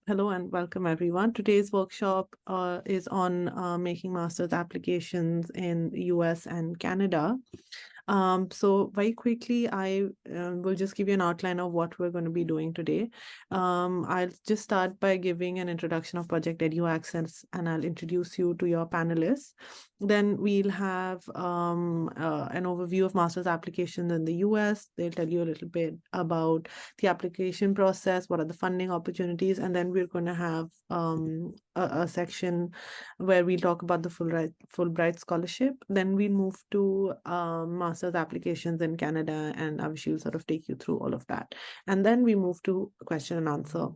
Hello and welcome everyone. Today's workshop is on making master's applications in US and Canada. So very quickly, I will just give you an outline of what we're going to be doing today. I'll just start by giving an introduction of Project EduAccess, and I'll introduce you to your panelists. Then we'll have an overview of master's applications in the US. They'll tell you a little bit about the application process, what are the funding opportunities, and then we're going to have a section where we talk about the Fulbright Scholarship. Then we move to master's applications in Canada, and Avishi will sort of take you through all of that. And then we move to question and answer.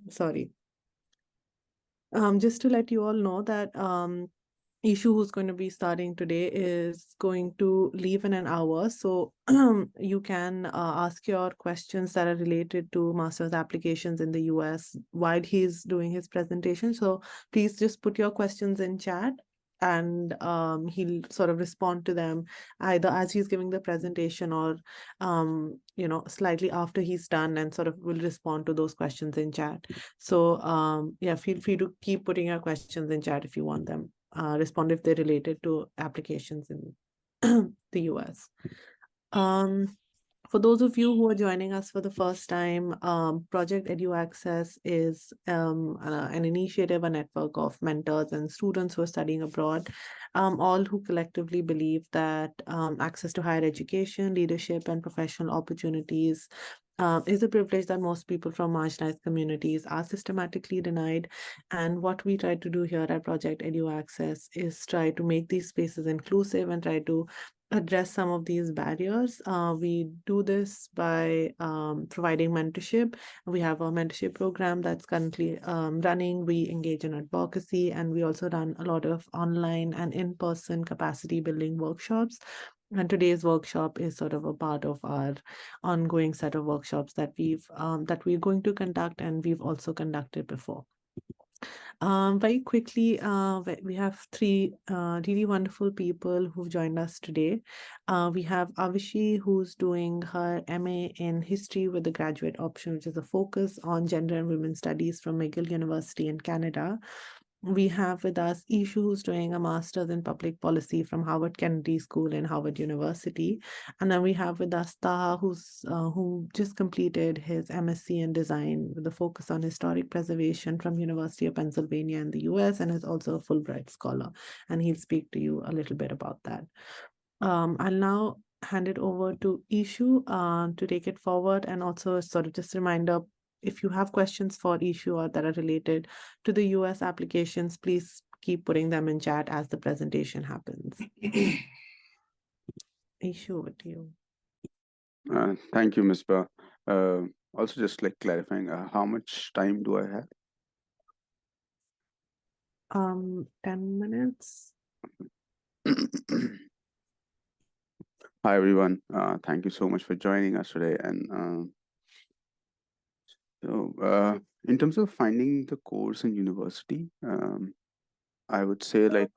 Sorry. Just to let you all know that Ishu, who's going to be starting today, is going to leave in an hour. So you can ask your questions that are related to master's applications in the US while he's doing his presentation. So please just put your questions in chat, and he'll sort of respond to them either as he's giving the presentation or slightly after he's done, and sort of will respond to those questions in chat. So yeah, feel free to keep putting your questions in chat if you want them respond if they're related to applications in the US. For those of you who are joining us for the first time, Project EduAccess is an initiative, a network of mentors and students who are studying abroad, all who collectively believe that access to higher education, leadership, and professional opportunities is a privilege that most people from marginalized communities are systematically denied. And what we try to do here at Project EduAccess is try to make these spaces inclusive and try to address some of these barriers. We do this by providing mentorship. We have a mentorship program that's currently running. We engage in advocacy, and we also run a lot of online and in-person capacity building workshops. And today's workshop is sort of a part of our ongoing set of workshops that we're going to conduct, and we've also conducted before. Very quickly, we have three really wonderful people who've joined us today. We have Avishi, who's doing her MA in History with the graduate option, which is a focus on gender and women's studies from McGill University in Canada. We have with us Ishu, who's doing a master's in public policy from Harvard Kennedy School and Harvard University. And then we have with us Taha, who just completed his MSc in design with a focus on historic preservation from University of Pennsylvania in the US, and is also a Fulbright scholar. And he'll speak to you a little bit about that. I'll now hand it over to Ishu to take it forward, and also sort of just a reminder, if you have questions for Ishu or that are related to the US applications, please keep putting them in chat as the presentation happens. Ishu, over to you. Thank you, Ms. Ba. Also, just like clarifying, how much time do I have? 10 minutes. Hi, everyone. Thank you so much for joining us today. And so, in terms of finding the course in university, I would say like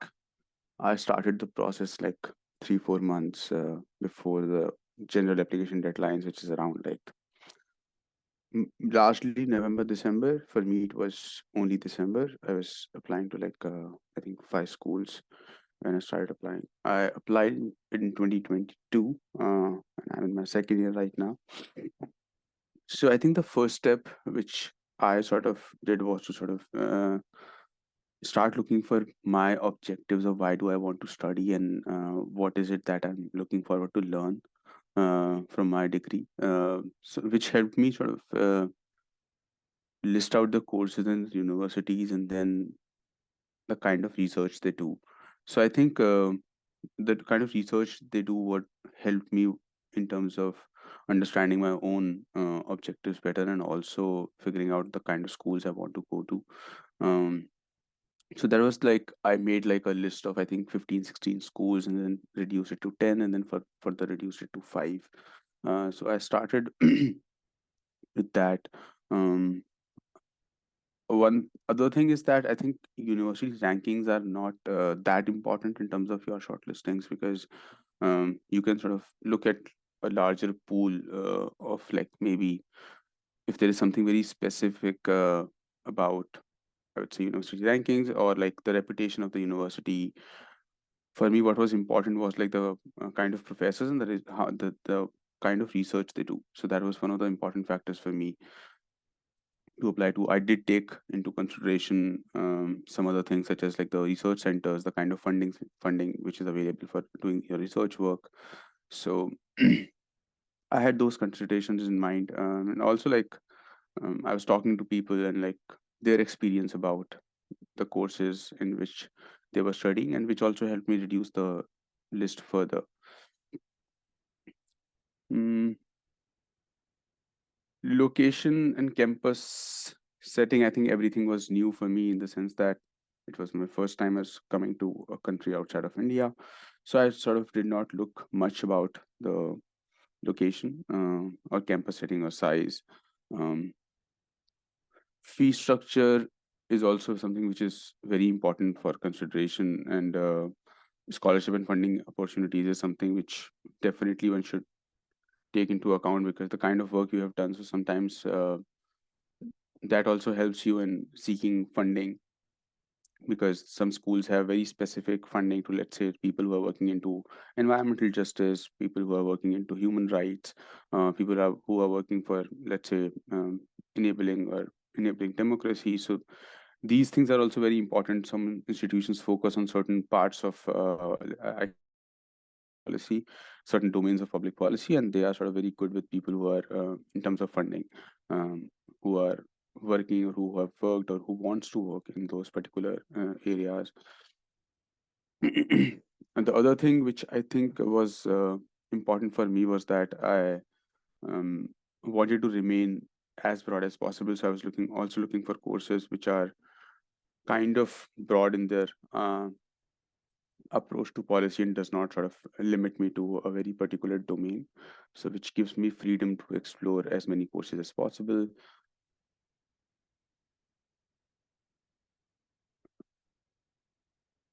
I started the process like 3-4 months before the general application deadlines, which is around like largely November, December. For me, it was only December. I was applying to like I think 5 schools when I started applying. I applied in 2022, and I'm in my second year right now. So I think the first step which I sort of did was to sort of start looking for my objectives of why do I want to study, and what is it that I'm looking forward to learn from my degree. So which helped me sort of list out the courses in universities, and then the kind of research they do. So I think the kind of research they do what helped me in terms of understanding my own objectives better, and also figuring out the kind of schools I want to go to. So that was like I made like a list of I think 15-16 schools, and then reduced it to 10, and then further reduced it to 5. So I started with that. um, One other thing is that I think university rankings are not that important in terms of your shortlistings, because you can sort of look at a larger pool of like maybe if there is something very specific about, I would say, university rankings or like the reputation of the university. For me, what was important was like the kind of professors and how the kind of research they do. So that was one of the important factors for me to apply to. I did take into consideration some other things such as like the research centers, the kind of funding which is available for doing your research work. So I had those considerations in mind, and also like I was talking to people and like their experience about the courses in which they were studying, and which also helped me reduce the list further. Mm, Location and campus setting, I think everything was new for me in the sense that it was my first time as coming to a country outside of India. So I sort of did not look much about the location or campus setting or size. Um, Fee structure is also something which is very important for consideration, and scholarship and funding opportunities is something which definitely one should take into account, because the kind of work you have done, so sometimes that also helps you in seeking funding, because some schools have very specific funding to, let's say, people who are working into environmental justice, people who are working into human rights, who are working for, let's say, enabling or enabling democracy. So these things are also very important. Some institutions focus on certain parts of I can say public policy, certain domains of public policy, and they are sort of very good with people who are in terms of funding, who are working or who have worked or who wants to work in those particular areas. And the other thing which I think was important for me was that I um, wanted to remain as broad as possible. So I was looking for courses which are kind of broad in their approach to policy and does not sort of limit me to a very particular domain. So which gives me freedom to explore as many courses as possible.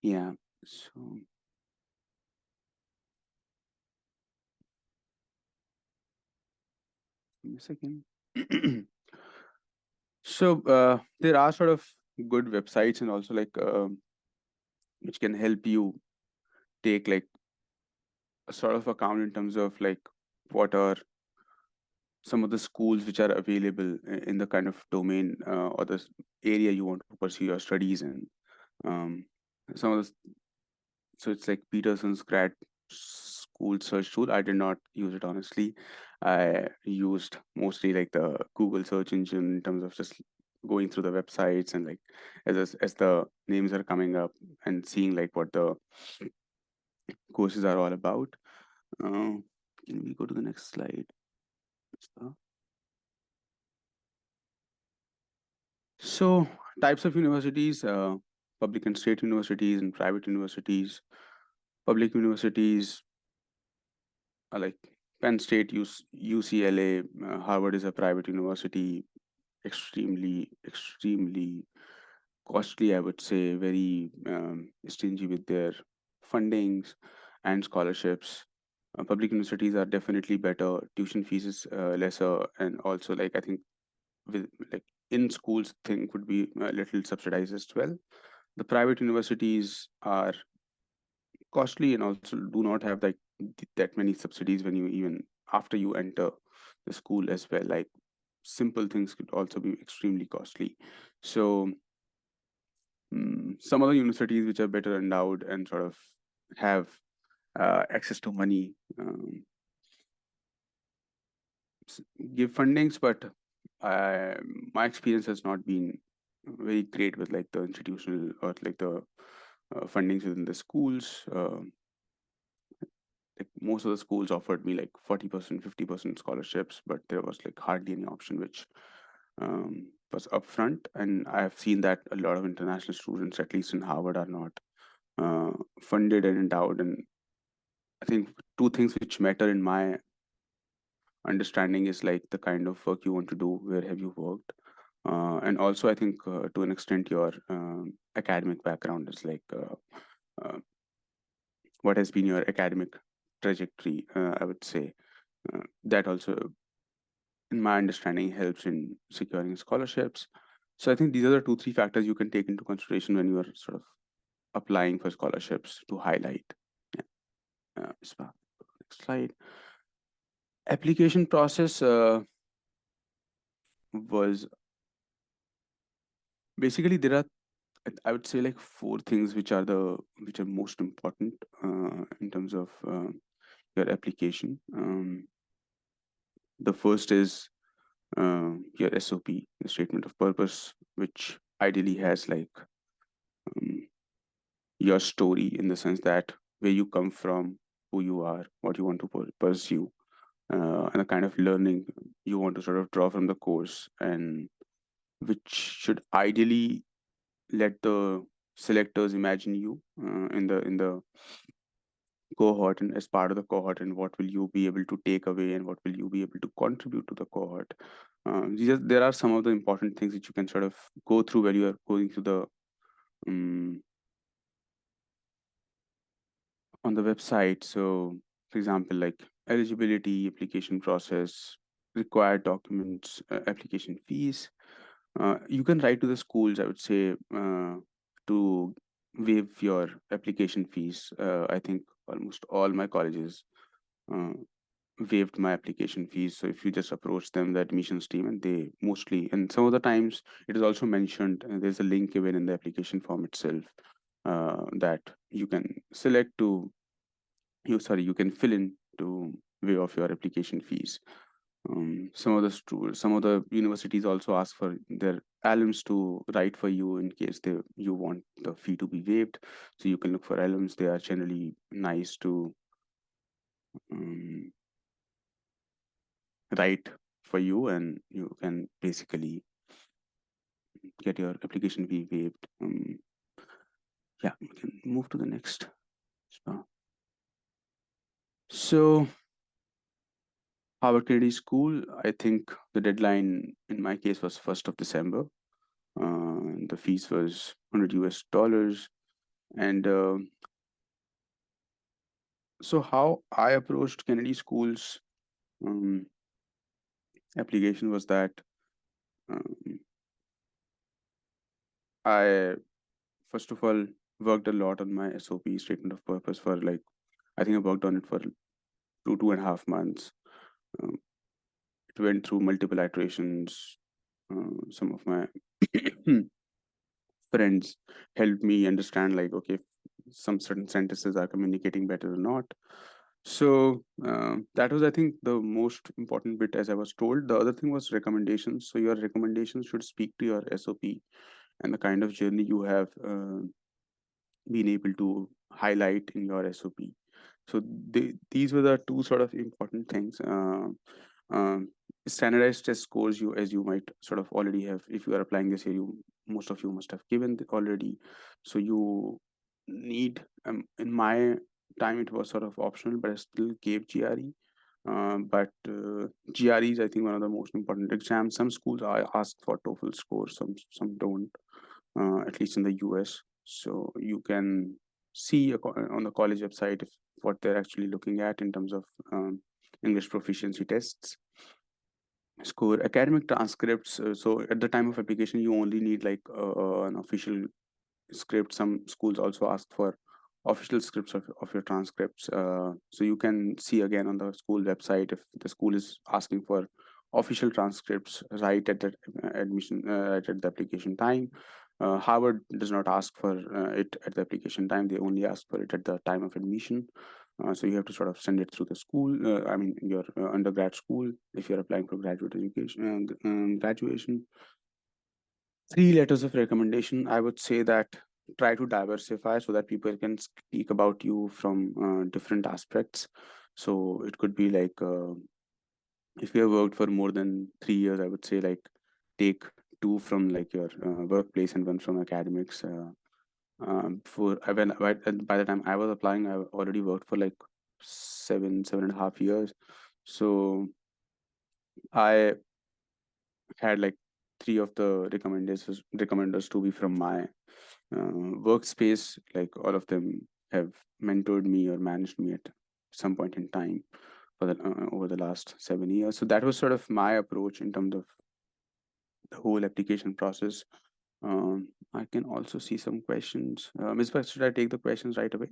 Yeah. So give me a second. So there are sort of good websites and also like which can help you take like a sort of account in terms of like what are some of the schools which are available in the kind of domain or the area you want to pursue your studies in. Um, some of the So it's like Peterson's grad school search tool. I did not use it honestly. I used mostly like the Google search engine in terms of just going through the websites and like as the names are coming up and seeing like what the courses are all about. Uh, can we go to the next slide? So types of universities, public and state universities and private universities. Public universities like Penn State, UCLA, Harvard is a private university, extremely costly, I would say, very stingy with their fundings and scholarships. Public universities are definitely better. Tuition fees is lesser, and also like I think with like in schools thing could be a little subsidized as well. The private universities are costly and also do not have like that many subsidies when you even after you enter the school as well. Like simple things could also be extremely costly. So some other universities which are better endowed and sort of have access to money give fundings, but I, my experience has not been very great with like the institutional or like the fundings within the schools. Like most of the schools offered me like 40%, 50% scholarships, but there was like hardly any option which was upfront. And I have seen that a lot of international students, at least in Harvard, are not funded and endowed. And I think two things which matter in my understanding is like the kind of work you want to do, where have you worked, and also I think to an extent your academic background is like uh, what has been your academic trajectory, I would say. That also, in my understanding, helps in securing scholarships. So I think these are the 2-3 factors you can take into consideration when you are sort of applying for scholarships to highlight. Yeah. Next slide. Application process was basically, there are, I would say, like 4 things which are most important in terms of your application. The first is your SOP, the statement of purpose, which ideally has like um, your story, in the sense that where you come from, who you are, what you want to pursue, and the kind of learning you want to sort of draw from the course, and which should ideally let the selectors imagine you in the cohort, and as part of the cohort, and what will you be able to take away, and what will you be able to contribute to the cohort. There are some of the important things that you can sort of go through while you are going through the um, on the website. So, for example, like eligibility, application process, required documents, application fees. You can write to the schools, I would say, to waive your application fees. I think almost all my colleges uh, waived my application fees. So if you just approach them, the admissions team, and they mostly, and some of the times it is also mentioned, there's a link given in the application form itself, that you can select to you can fill in to waive off your application fees. Some of the universities also ask for their alums to write for you in case you want the fee to be waived. So you can look for alums. They are generally nice to um, write for you, and you can basically get your application fee waived. Yeah, we can move to the next. So Harvard Kennedy School, I think the deadline in my case was 1st of December. The fees was $100. And so how I approached Kennedy School's um, application was that um, I first of all worked a lot on my SOP, statement of purpose, for like, I think I worked on it for 2.5 months. Um, it went through multiple iterations. Some of my friends helped me understand, like, okay, some certain sentences are communicating better or not. So that was, I think, the most important bit, as I was told. The other thing was recommendations. So your recommendations should speak to your SOP and the kind of journey you have been able to highlight in your SOP. So these were the two sort of important things. Um, Standardized test scores, you, as you might sort of already have, if you are applying this year, you, most of you must have given already. So you need, in my time it was sort of optional, but I still gave GRE. But GRE is, I think, one of the most important exams. Some schools ask for TOEFL scores, some don't, at least in the US. So you can see on the college website what they're actually looking at in terms of English proficiency tests. Score academic transcripts. So at the time of application, you only need like an official script. Some schools also ask for official scripts of your transcripts. So you can see again on the school website if the school is asking for official transcripts right at the admission, right at the application time. Harvard does not ask for it at the application time. They only ask for it at the time of admission. So you have to sort of send it through the school. I mean, your undergrad school, if you're applying for graduate education, graduation. 3 letters of recommendation. I would say that try to diversify so that people can speak about you from different aspects. So it could be like, if you have worked for more than 3 years, I would say, like, take two from like your workplace and one from academics. By the time I was applying, I already worked for like 7.5 years. So I had like three of the recommenders to be from my workspace. Like, all of them have mentored me or managed me at some point in time. for the over the last 7 years. So that was sort of my approach in terms of the whole application process. I can also see some questions. Ms. Bhatt, should I take the questions right away?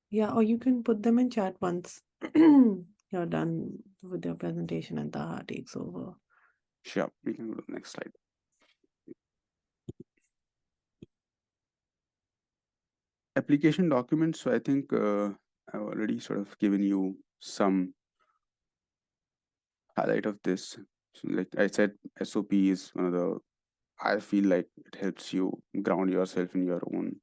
Yeah, or you can put them in chat once you're done with your presentation and Taha takes over. Sure, we can go to the next slide. Application documents. So I think I've already sort of given you some highlight of this. So like I said, SOP is one of the, I feel like it helps you ground yourself in your own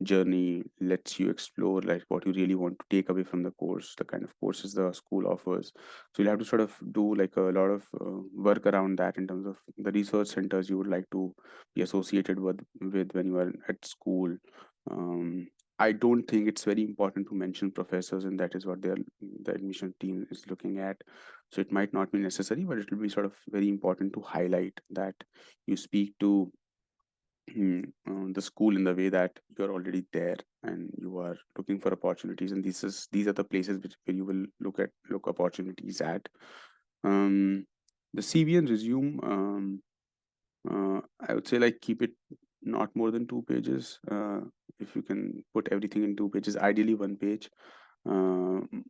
journey, lets you explore like what you really want to take away from the course, the kind of courses the school offers. So you'll have to sort of do like a lot of work around that in terms of the research centers you would like to be associated with when you are at school. I don't think it's very important to mention professors, and that is what the admission team is looking at. So it might not be necessary, but it will be sort of very important to highlight that you speak to the school in the way that you're already there and you are looking for opportunities, and these are the places where you will look opportunities at. The CV and resume, I would say like keep it not more than 2 pages. If you can put everything in 2 pages, ideally 1 page. And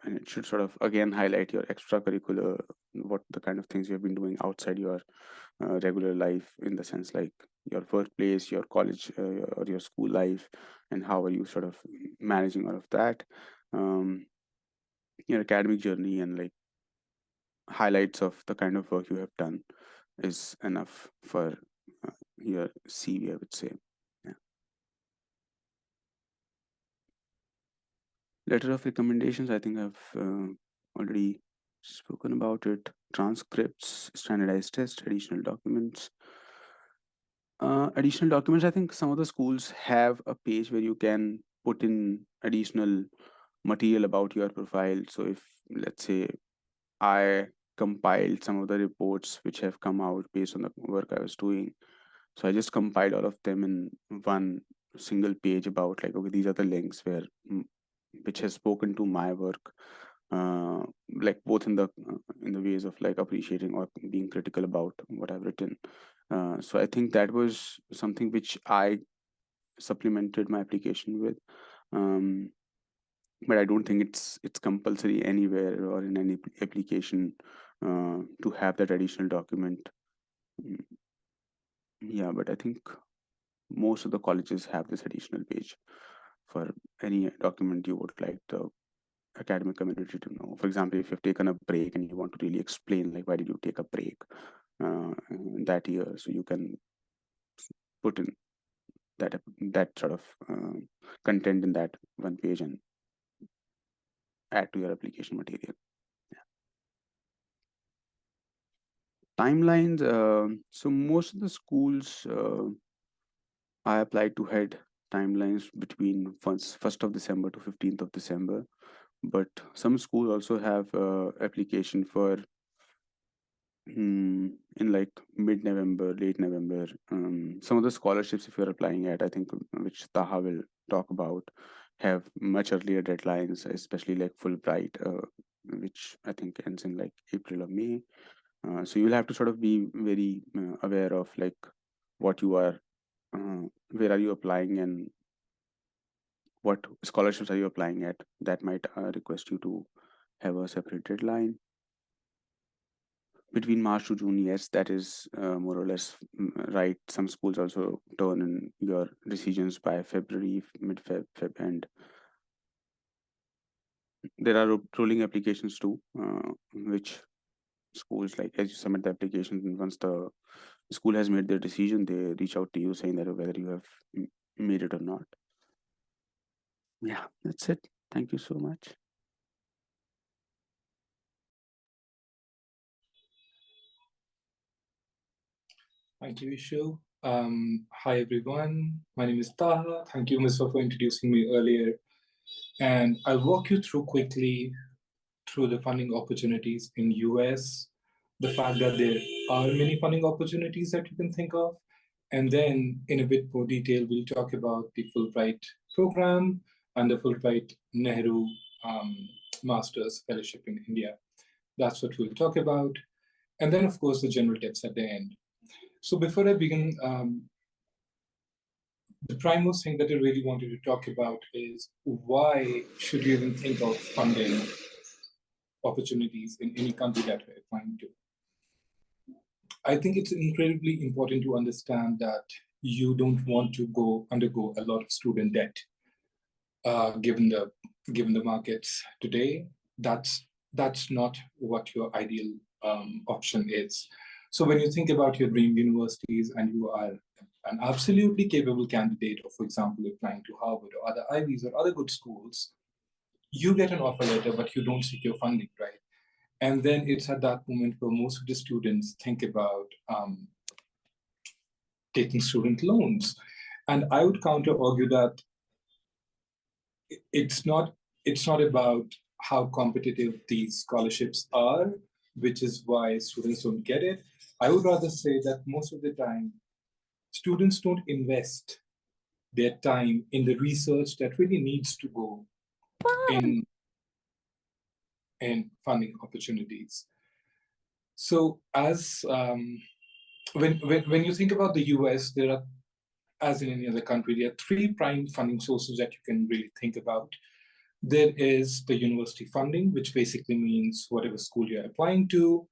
it should sort of again highlight your extracurricular, what the kind of things you have been doing outside your regular life, in the sense like your workplace, your college, or your school life, and how are you sort of managing all of that. um, your academic journey and like highlights of the kind of work you have done is enough for your CV, I would say. Yeah. Letter of recommendations, I think I've already spoken about it. Transcripts, standardized tests, additional documents. Additional documents, I think some of the schools have a page where you can put in additional material about your profile. So if, let's say, I compiled some of the reports which have come out based on the work I was doing, so I just compiled all of them in one single page about like, okay, these are the links where which has spoken to my work, uh, like both in the ways of like appreciating or being critical about what I've written. So I think that was something which I supplemented my application with. Um, but I don't think it's compulsory anywhere or in any application to have that additional document. Mm, Yeah, but I think most of the colleges have this additional page for any document you would like the academic community to know. For example, if you've taken a break and you want to really explain like why did you take a break that year, so you can put in that sort of content in that one page and add to your application material. Timelines. So most of the schools I applied to had timelines between first of December to 15th of December, but some schools also have application for in like mid-November, late November. Some of the scholarships, if you're applying at, I think, which Taha will talk about, have much earlier deadlines, especially like Fulbright, which I think ends in like April or May. So you'll have to sort of be very aware of like what you are, where are you applying, and what scholarships are you applying at. That might request you to have a separate deadline. Between March to June, yes, that is more or less right. Some schools also turn in your decisions by February, mid-Feb, and there are rolling applications too, which schools, like, as you submit the application, and once the school has made their decision, they reach out to you saying that whether you have made it or not. Yeah, that's it. Thank you so much. Thank you, Ishu. Hi, everyone. My name is Taha. Thank you, Mr. for introducing me earlier. And I'll walk you through quickly through the funding opportunities in US, the fact that there are many funding opportunities that you can think of. And then in a bit more detail, we'll talk about the Fulbright program, and the Fulbright Nehru Master's Fellowship in India. That's what we'll talk about. And then, of course, the general tips at the end. So before I begin, the primus thing that I really wanted to talk about is why should you even think of funding opportunities in any country that we're applying to? I think it's incredibly important to understand that you don't want to undergo a lot of student debt, given the markets today. That's not what your ideal option is. So when you think about your dream universities and you are an absolutely capable candidate, or for example, applying to Harvard or other Ivies or other good schools, you get an offer letter, but you don't secure funding, right? And then it's at that moment where most of the students think about taking student loans. And I would counter argue that it's not about how competitive these scholarships are, which is why students don't get it. I would rather say that most of the time, students don't invest their time in the research that really needs to go in funding opportunities. So as when you think about the US, there are, as in any other country, there are three prime funding sources that you can really think about. There is the university funding, which basically means whatever school you're applying to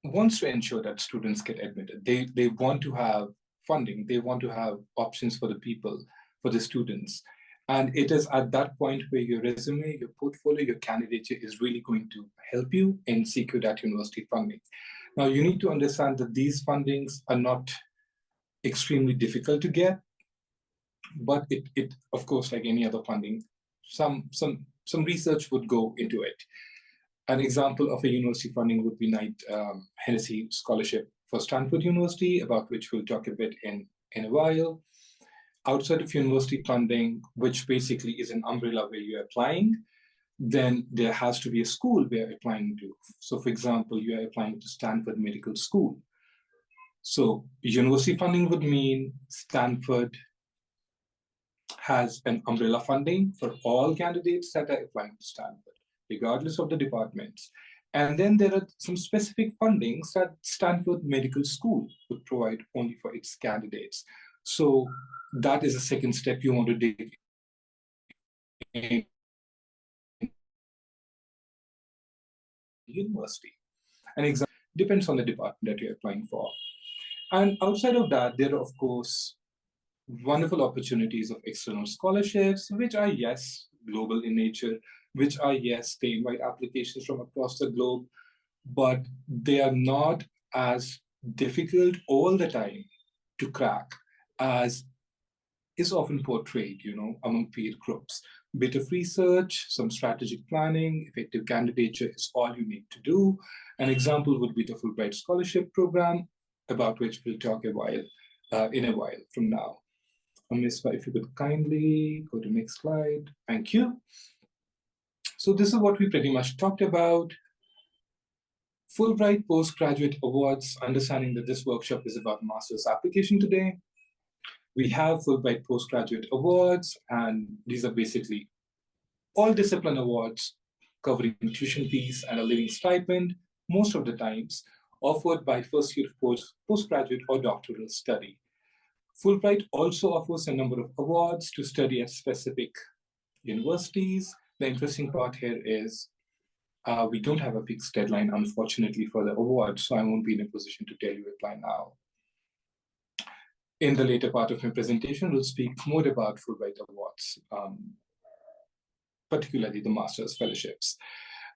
wants to ensure that students get admitted. They want to have funding. They want to have options for the people, for the students. And it is at that point where your resume, your portfolio, your candidature is really going to help you in secure that university funding. Now, you need to understand that these fundings are not extremely difficult to get, but it of course, like any other funding, some research would go into it. An example of a university funding would be Knight Hennessy Scholarship for Stanford University, about which we'll talk a bit in a while. Outside of university funding, which basically is an umbrella where you're applying, then there has to be a school we're applying to. So for example, you are applying to Stanford Medical School. So university funding would mean Stanford has an umbrella funding for all candidates that are applying to Stanford, regardless of the departments. And then there are some specific fundings that Stanford Medical School would provide only for its candidates. So that is a second step you want to dig in university. An example depends on the department that you're applying for. And outside of that, there are, of course, wonderful opportunities of external scholarships, which are, yes, global in nature, which are, yes, they invite applications from across the globe, but they are not as difficult all the time to crack as is often portrayed, among peer groups. Bit of research, some strategic planning, effective candidature is all you need to do. An example would be the Fulbright Scholarship program, about which we'll talk in a while from now. Amispa, if you could kindly go to the next slide. Thank you. So this is what we pretty much talked about. Fulbright Postgraduate Awards, understanding that this workshop is about master's application today. We have Fulbright Postgraduate Awards, and these are basically all discipline awards covering tuition fees and a living stipend, most of the times offered by first year postgraduate or doctoral study. Fulbright also offers a number of awards to study at specific universities. The interesting part here is we don't have a fixed deadline, unfortunately, for the award, so I won't be in a position to tell you apply now. In the later part of my presentation, we'll speak more about Fulbright Awards, particularly the Master's Fellowships.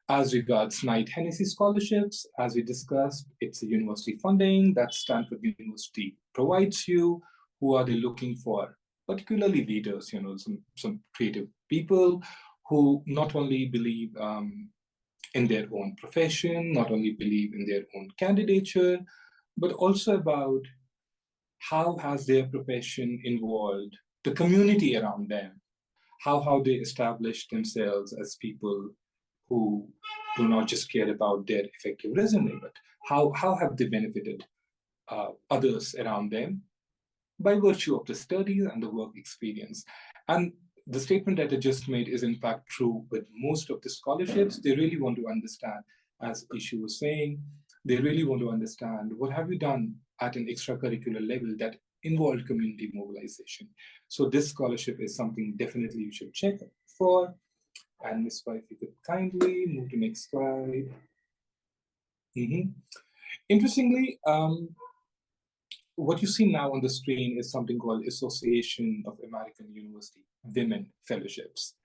As regards Knight Hennessy Scholarships, as we discussed, it's a university funding that Stanford University provides you. Who are they looking for? Particularly leaders, some creative people who not only believe in their own profession, not only believe in their own candidature, but also about how has their profession involved the community around them, how they establish themselves as people who do not just care about their effective resume, but how have they benefited others around them by virtue of the studies and the work experience. And the statement that I just made is in fact true with most of the scholarships. They really want to understand, as Ishu was saying, they really want to understand what have you done at an extracurricular level that involved community mobilization. So this scholarship is something definitely you should check for. And Ms. Wai, if you could kindly move to next slide. Interestingly, what you see now on the screen is something called Association of American University Women Fellowships.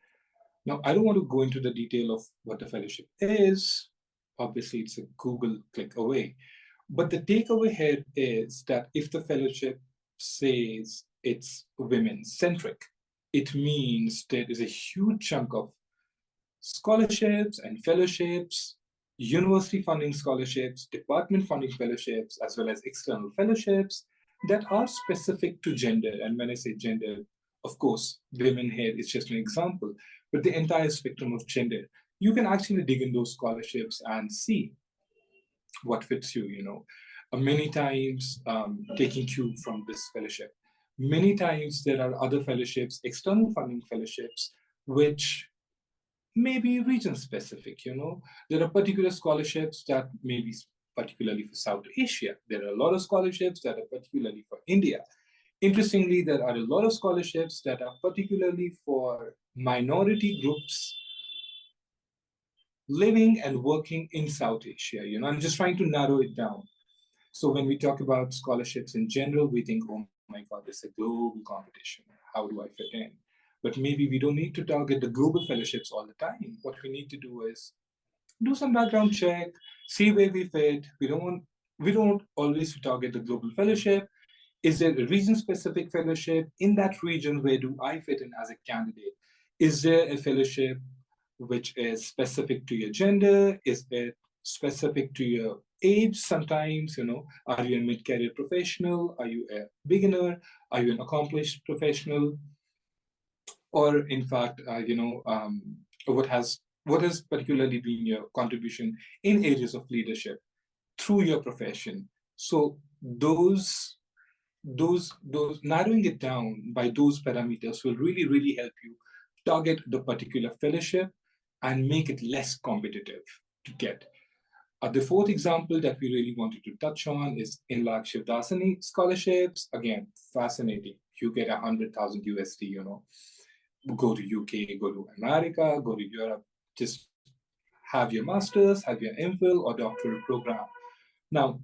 Now, I don't want to go into the detail of what the fellowship is. Obviously, it's a Google click away. But the takeaway here is that if the fellowship says it's women-centric, it means there is a huge chunk of scholarships and fellowships, university funding scholarships, department funding fellowships, as well as external fellowships that are specific to gender. And when I say gender, of course, women here is just an example, but the entire spectrum of gender. You can actually dig in those scholarships and see what fits you, Many times taking cue from this fellowship. Many times there are other fellowships, external funding fellowships, which may be region specific, There are particular scholarships that may be particularly for South Asia. There are a lot of scholarships that are particularly for India. Interestingly, there are a lot of scholarships that are particularly for minority groups living and working in South Asia. I'm just trying to narrow it down. So when we talk about scholarships in general, we think, oh my God, this is a global competition. How do I fit in? But maybe we don't need to target the global fellowships all the time. What we need to do is do some background check, see where we fit. We don't always target the global fellowship. Is there a region-specific fellowship? In that region, where do I fit in as a candidate? Is there a fellowship which is specific to your gender? Is it specific to your age sometimes? Are you a mid-career professional? Are you a beginner? Are you an accomplished professional? Or in fact, what has particularly been your contribution in areas of leadership through your profession? So those narrowing it down by those parameters will really, really help you target the particular fellowship and make it less competitive to get. The fourth example that we really wanted to touch on is Inlak Shivdasani scholarships. Again, fascinating. You get 100,000 USD, Go to UK, go to America, go to Europe, just have your master's, have your MPhil or doctoral program. Now,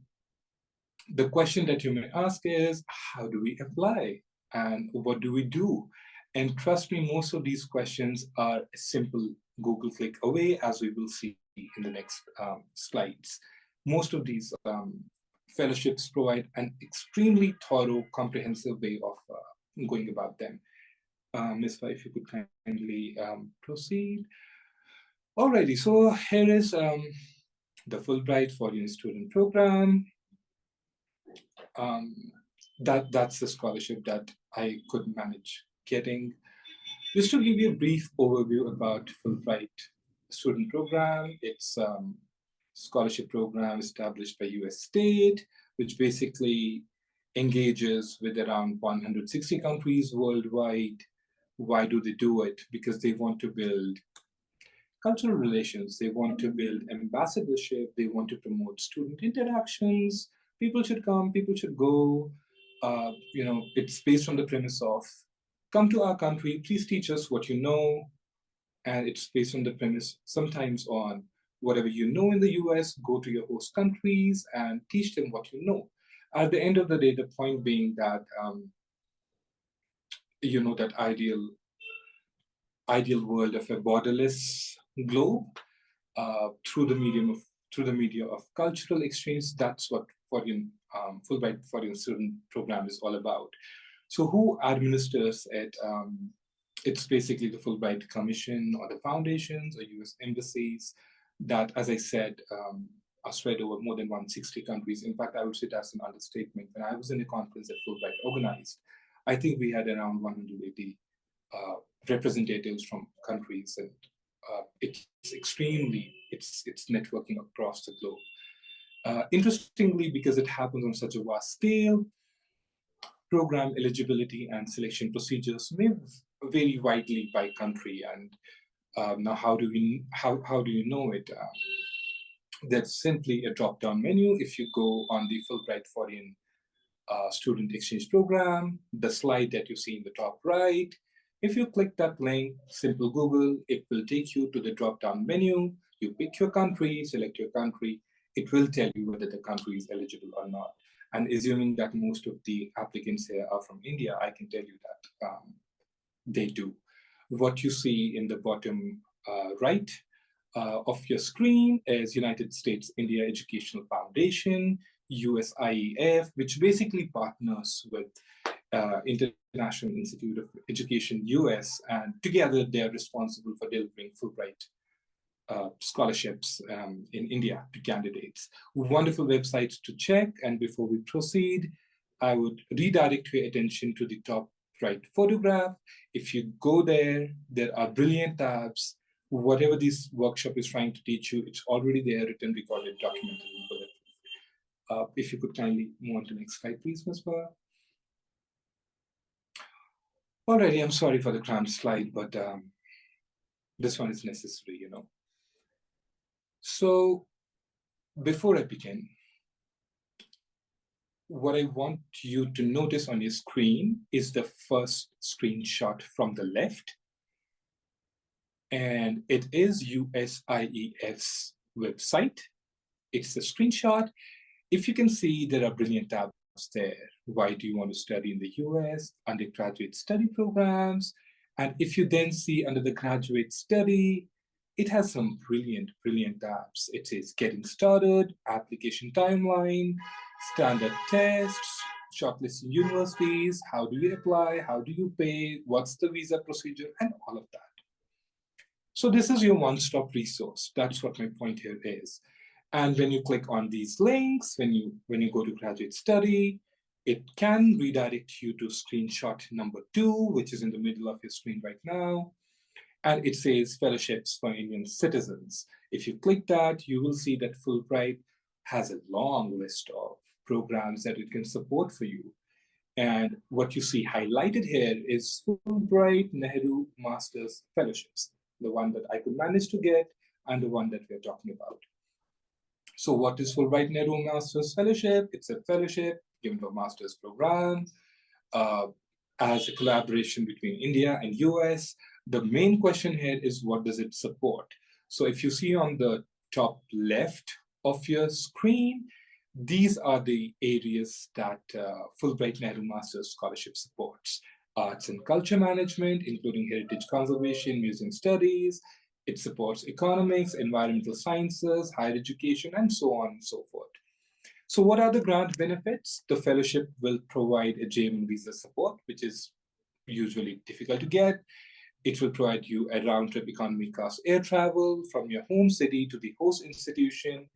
the question that you may ask is, how do we apply and what do we do? And trust me, most of these questions are a simple Google click away, as we will see in the next slides. Most of these fellowships provide an extremely thorough, comprehensive way of going about them. Ms. Wai, if you could kindly proceed. Alrighty, so here is the Fulbright Foreign Student Program. That's the scholarship that I could manage getting. Just to give you a brief overview about Fulbright Student Program, it's a scholarship program established by US state, which basically engages with around 160 countries worldwide. Why do they do it? Because they want to build cultural relations, they want to build ambassadorship, they want to promote student interactions. People should come, people should go. It's based on the premise of, come to our country, please teach us what you know. And it's based on the premise sometimes on whatever you know in the US, go to your host countries and teach them what you know. At the end of the day, the point being that, that ideal world of a borderless globe through the media of cultural exchange. That's what Fulbright Foreign Student Program is all about. So who administers it? It's basically the Fulbright Commission or the foundations or US embassies that, as I said, are spread over more than 160 countries. In fact, I would say that's an understatement. When I was in a conference that Fulbright organized, I think we had around 180 representatives from countries, and it's networking across the globe. Interestingly, because it happens on such a vast scale, program eligibility and selection procedures may vary widely by country. And now, how do you know it? There's simply a drop-down menu. If you go on the Fulbright Foreign Student Exchange Program, the slide that you see in the top right, if you click that link, simple Google, it will take you to the drop-down menu. You pick your country, select your country. It will tell you whether the country is eligible or not. And assuming that most of the applicants here are from India, I can tell you that they do. What you see in the bottom right of your screen is United States India Educational Foundation, USIEF, which basically partners with International Institute of Education, US, and together they're responsible for delivering Fulbright scholarships in India to candidates. Wonderful websites to check. And before we proceed, I would redirect your attention to the top right photograph. If you go there, there are brilliant tabs. Whatever this workshop is trying to teach you, it's already there, written, recorded, documented, and bulletproof. If you could kindly move on to the next slide, please, Ms. Barr. Alrighty, I'm sorry for the cramped slide, but this one is necessary, you know. So before I begin, what I want you to notice on your screen is the first screenshot from the left. And it is USIEF's website. It's a screenshot. If you can see, there are brilliant tabs there. Why do you want to study in the US? Undergraduate study programs. And if you then see under the graduate study, it has some brilliant tabs. It says getting started, application timeline, standard tests, shortlisting universities, how do you apply, how do you pay, what's the visa procedure, and all of that. So this is your one-stop resource. That's what my point here is. And when you click on these links, when you go to graduate study, it can redirect you to screenshot number 2, which is in the middle of your screen right now. And it says fellowships for Indian citizens. If you click that, you will see that Fulbright has a long list of programs that it can support for you. And what you see highlighted here is Fulbright Nehru Masters Fellowships, the one that I could manage to get and the one that we're talking about. So what is Fulbright Nehru Masters Fellowship? It's a fellowship given to a master's program as a collaboration between India and US. The main question here is, what does it support? So if you see on the top left of your screen, these are the areas that Fulbright Nehru Masters Scholarship supports. Arts and culture management, including heritage conservation, museum studies. It supports economics, environmental sciences, higher education, and so on and so forth. So what are the grant benefits? The fellowship will provide a JM visa support, which is usually difficult to get. It will provide you a round-trip economy class air travel from your home city to the host institution.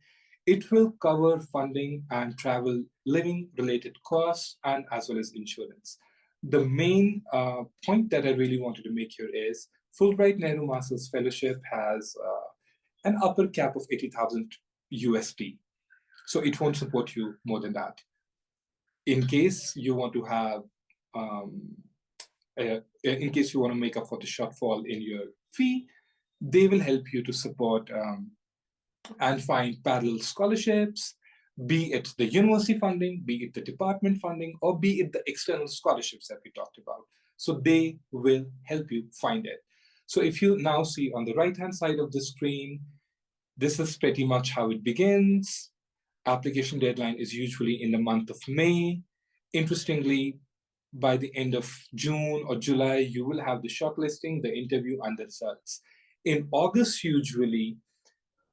It will cover funding and travel, living-related costs, and as well as insurance. The main point that I really wanted to make here is Fulbright Nehru Masters Fellowship has an upper cap of 80,000 USD. So it won't support you more than that. In case you want to have, in case you want to make up for the shortfall in your fee, they will help you to support and find parallel scholarships, be it the university funding, be it the department funding, or be it the external scholarships that we talked about. So they will help you find it. So if you now see on the right-hand side of the screen, this is pretty much how it begins. Application deadline is usually in the month of May. Interestingly, by the end of June or July, you will have the shortlisting, the interview, and the results. In August, usually,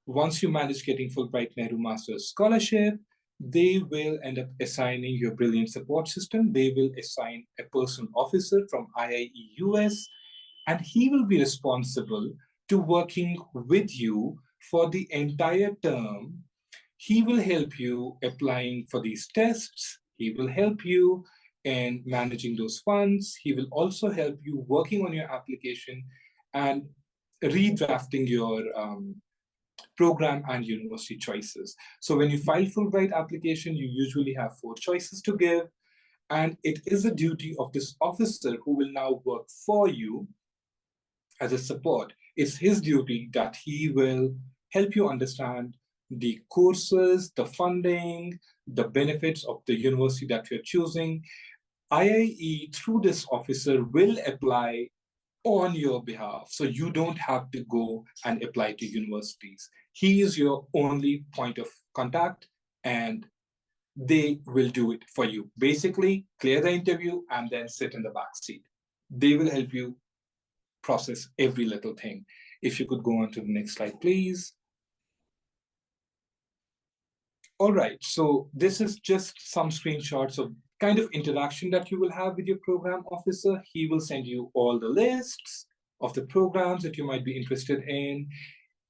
once you manage getting Fulbright Nehru Masters Scholarship, they will end up assigning your brilliant support system. They will assign a person officer from IIE US, and he will be responsible to working with you for the entire term. He will help you applying for these tests. He will help you in managing those funds. He will also help you working on your application and redrafting your program and university choices. So when you file Fulbright application, you usually have 4 choices to give. And it is a duty of this officer who will now work for you as a support. It's his duty that he will help you understand the courses, the funding, the benefits of the university that you're choosing. IIE, through this officer, will apply on your behalf. So you don't have to go and apply to universities. He is your only point of contact, and they will do it for you. Basically, clear the interview and then sit in the back seat. They will help you process every little thing. If you could go on to the next slide, please. All right, so this is just some screenshots of kind of interaction that you will have with your program officer. He will send you all the lists of the programs that you might be interested in.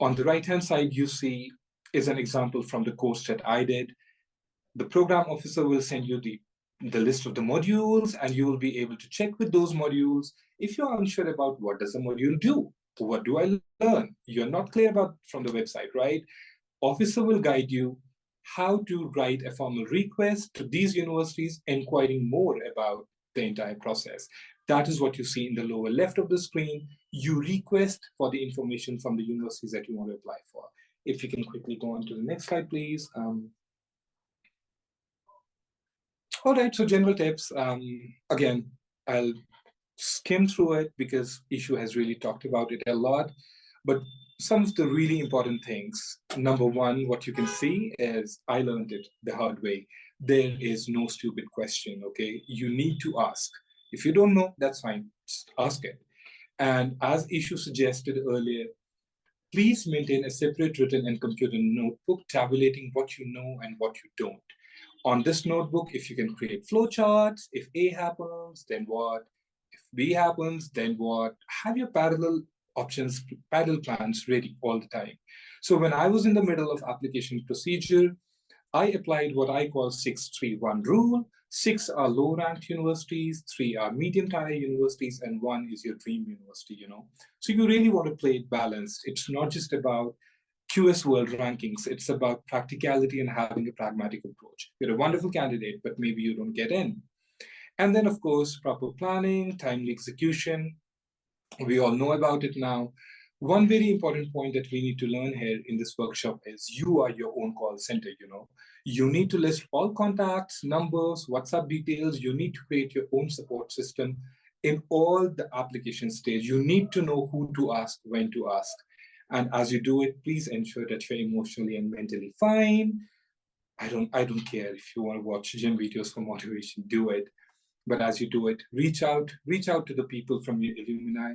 On the right-hand side, you see is an example from the course that I did. The program officer will send you the list of the modules, and you will be able to check with those modules. If you're unsure about what does the module do, what do I learn, you're not clear about from the website, right? Officer will guide you how to write a formal request to these universities, inquiring more about the entire process. That is what you see in the lower left of the screen. You request for the information from the universities that you want to apply for. If you can quickly go on to the next slide, please. All right, so general tips. Again, I'll skim through it because Ishu has really talked about it a lot. But some of the really important things. Number one, what you can see is I learned it the hard way. There is no stupid question, okay? You need to ask. If you don't know, that's fine, just ask it. And as Ishu suggested earlier, please maintain a separate written and computer notebook tabulating what you know and what you don't. On this notebook, if you can create flowcharts, if A happens, then what? If B happens, then what? Have your parallel options, parallel plans ready all the time. So when I was in the middle of application procedure, I applied what I call 6-3-1 rule. 6 are low-ranked universities, 3 are medium-tier universities, and 1 is your dream university, you know. So you really want to play it balanced. It's not just about QS World rankings. It's about practicality and having a pragmatic approach. You're a wonderful candidate, but maybe you don't get in. And then, of course, proper planning, timely execution. We all know about it now. One very important point that we need to learn here in this workshop is you are your own call center, you know. You need to list all contacts, numbers, WhatsApp details. You need to create your own support system in all the application stage. You need to know who to ask, when to ask. And as you do it, please ensure that you're emotionally and mentally fine. I don't care if you want to watch gym videos for motivation, do it. But as you do it, reach out to the people from your alumni,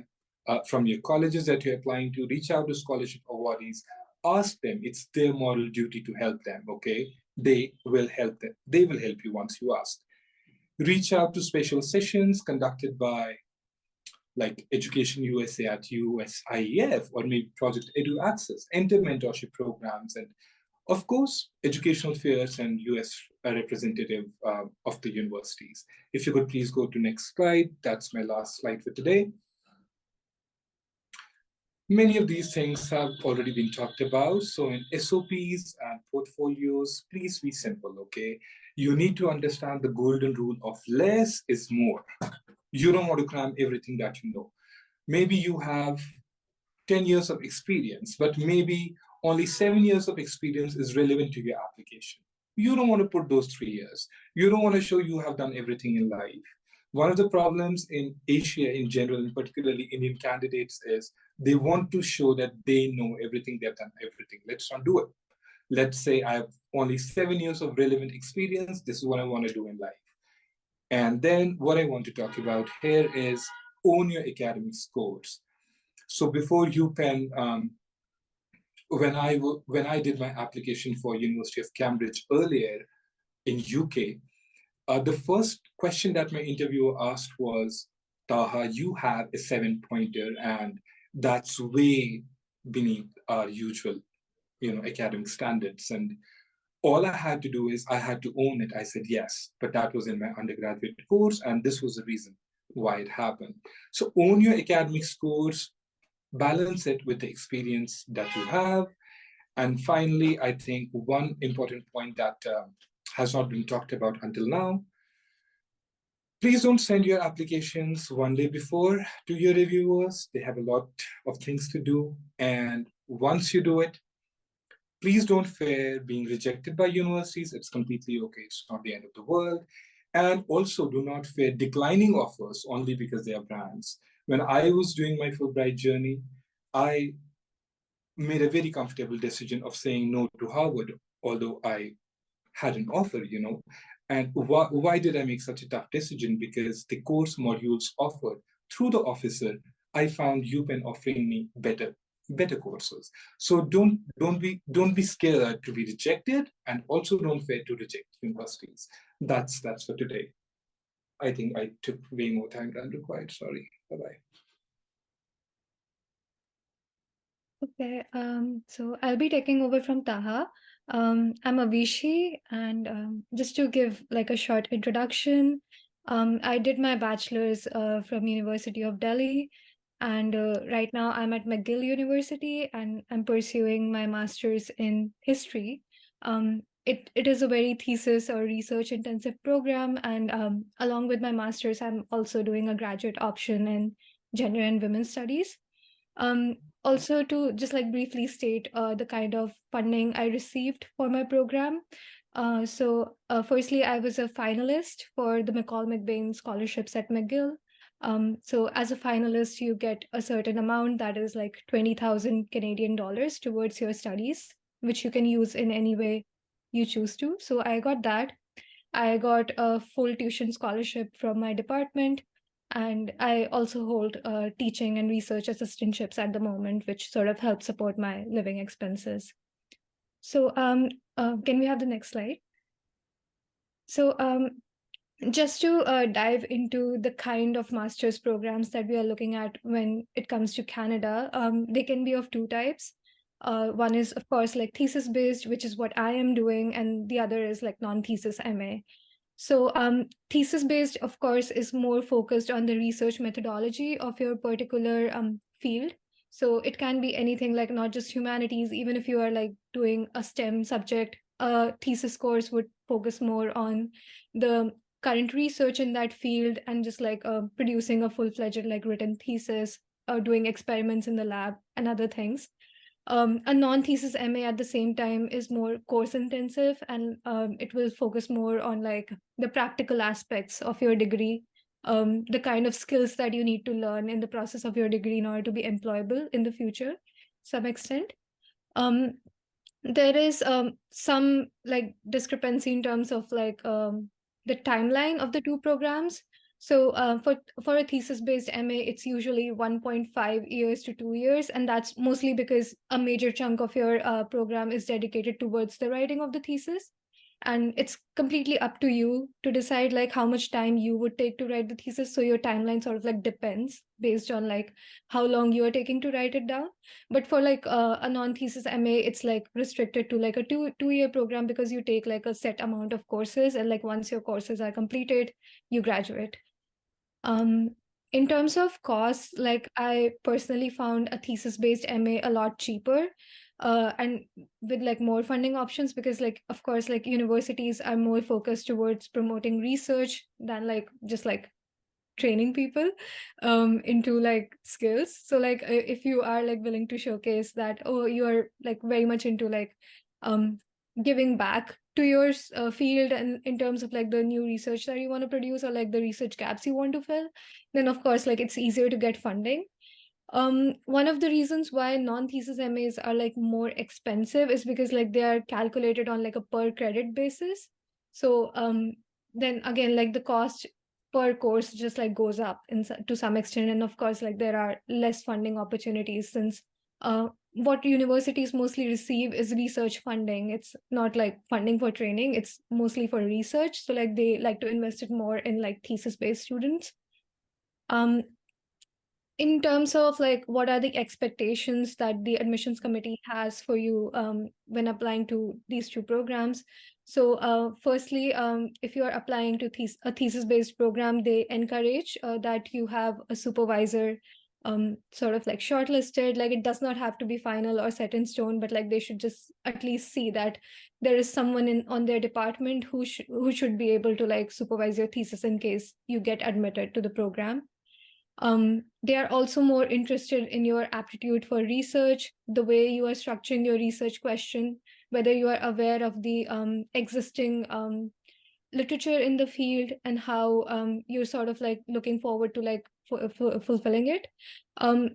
from your colleges that you're applying to, reach out to scholarship awardees, ask them. It's their moral duty to help them, okay? They will help them. They will help you once you ask. Reach out to special sessions conducted by like Education USA at USIEF, or maybe Project EduAccess, enter mentorship programs, and of course, educational fairs and US representative of the universities. If you could please go to next slide. That's my last slide for today. Many of these things have already been talked about. So in SOPs and portfolios, please be simple, okay? You need to understand the golden rule of less is more. You don't want to cram everything that you know. Maybe you have 10 years of experience, but maybe only 7 years of experience is relevant to your application. You don't want to put those 3 years. You don't want to show you have done everything in life. One of the problems in Asia in general, and particularly Indian candidates, is they want to show that they know everything, they've done everything. Let's not do it. Let's say I have only 7 years of relevant experience. This is what I want to do in life. And then what I want to talk about here is own your academic scores. So before UPenn, when I did my application for University of Cambridge earlier in UK, the first question that my interviewer asked was, Taha, you have a 7-pointer, and that's way beneath our usual, academic standards. And all I had to do is I had to own it. I said yes, but that was in my undergraduate course, and this was the reason why it happened. So own your academic scores, balance it with the experience that you have. And finally, I think one important point that has not been talked about until now, Please don't send your applications one day before to your reviewers. They have a lot of things to do. And once you do it, please don't fear being rejected by universities. It's completely okay. It's not the end of the world. And also do not fear declining offers only because they are brands. When I was doing my Fulbright journey, I made a very comfortable decision of saying no to Harvard, although I had an offer, And why did I make such a tough decision? Because the course modules offered through the officer, I found UPenn offering me better courses. So don't be scared to be rejected, and also don't fear to reject universities. That's for today. I think I took way more time than required. Sorry. Bye-bye. Okay, so I'll be taking over from Taha. I'm Avishi, and just to give like a short introduction, I did my bachelor's from University of Delhi, and right now I'm at McGill University, and I'm pursuing my master's in history. It is a very thesis or research intensive program, and along with my master's, I'm also doing a graduate option in gender and women's studies. Also, to just like briefly state the kind of funding I received for my program. Firstly, I was a finalist for the McCall-McBain scholarships at McGill. So as a finalist, you get a certain amount that is like 20,000 Canadian dollars towards your studies, which you can use in any way you choose to. So I got that. I got a full tuition scholarship from my department. And I also hold teaching and research assistantships at the moment, which sort of help support my living expenses. So can we have the next slide? So just to dive into the kind of master's programs that we are looking at when it comes to Canada, they can be of two types. One is, of course, like thesis-based, which is what I am doing, and the other is like non-thesis MA. So thesis-based, of course, is more focused on the research methodology of your particular field. So it can be anything, like not just humanities. Even if you are like doing a STEM subject, a thesis course would focus more on the current research in that field and just like producing a full-fledged like written thesis, doing experiments in the lab and other things. A non-thesis MA at the same time is more course intensive, and it will focus more on like the practical aspects of your degree, the kind of skills that you need to learn in the process of your degree in order to be employable in the future, some extent. There is some like discrepancy in terms of like the timeline of the two programs. So for a thesis-based MA, it's usually 1.5 years to 2 years, and that's mostly because a major chunk of your program is dedicated towards the writing of the thesis. And it's completely up to you to decide like how much time you would take to write the thesis. So your timeline sort of like depends based on like how long you are taking to write it down. But for like a non-thesis MA, it's like restricted to like a two-year program because you take like a set amount of courses, and like once your courses are completed, you graduate. In terms of costs, like I personally found a thesis-based MA a lot cheaper, and with like more funding options, because like of course like universities are more focused towards promoting research than like just like training people into like skills. So like if you are like willing to showcase that, oh, you are like very much into like giving back to your field, and in terms of like the new research that you want to produce or like the research gaps you want to fill, then of course like it's easier to get funding. One of the reasons why non-thesis MAs are like more expensive is because like they are calculated on like a per credit basis. So then again, like the cost per course just like goes up to some extent, and of course like there are less funding opportunities, since what universities mostly receive is research funding. It's not like funding for training, it's mostly for research. So like they like to invest it more in like thesis-based students. In terms of like what are the expectations that the admissions committee has for you when applying to these two programs. So firstly, if you are applying to a thesis-based program, they encourage that you have a supervisor sort of like shortlisted. Like it does not have to be final or set in stone, but like they should just at least see that there is someone on their department who should be able to like supervise your thesis in case you get admitted to the program. They are also more interested in your aptitude for research, the way you are structuring your research question, whether you are aware of the existing literature in the field, and how you're sort of like looking forward to like fulfilling it.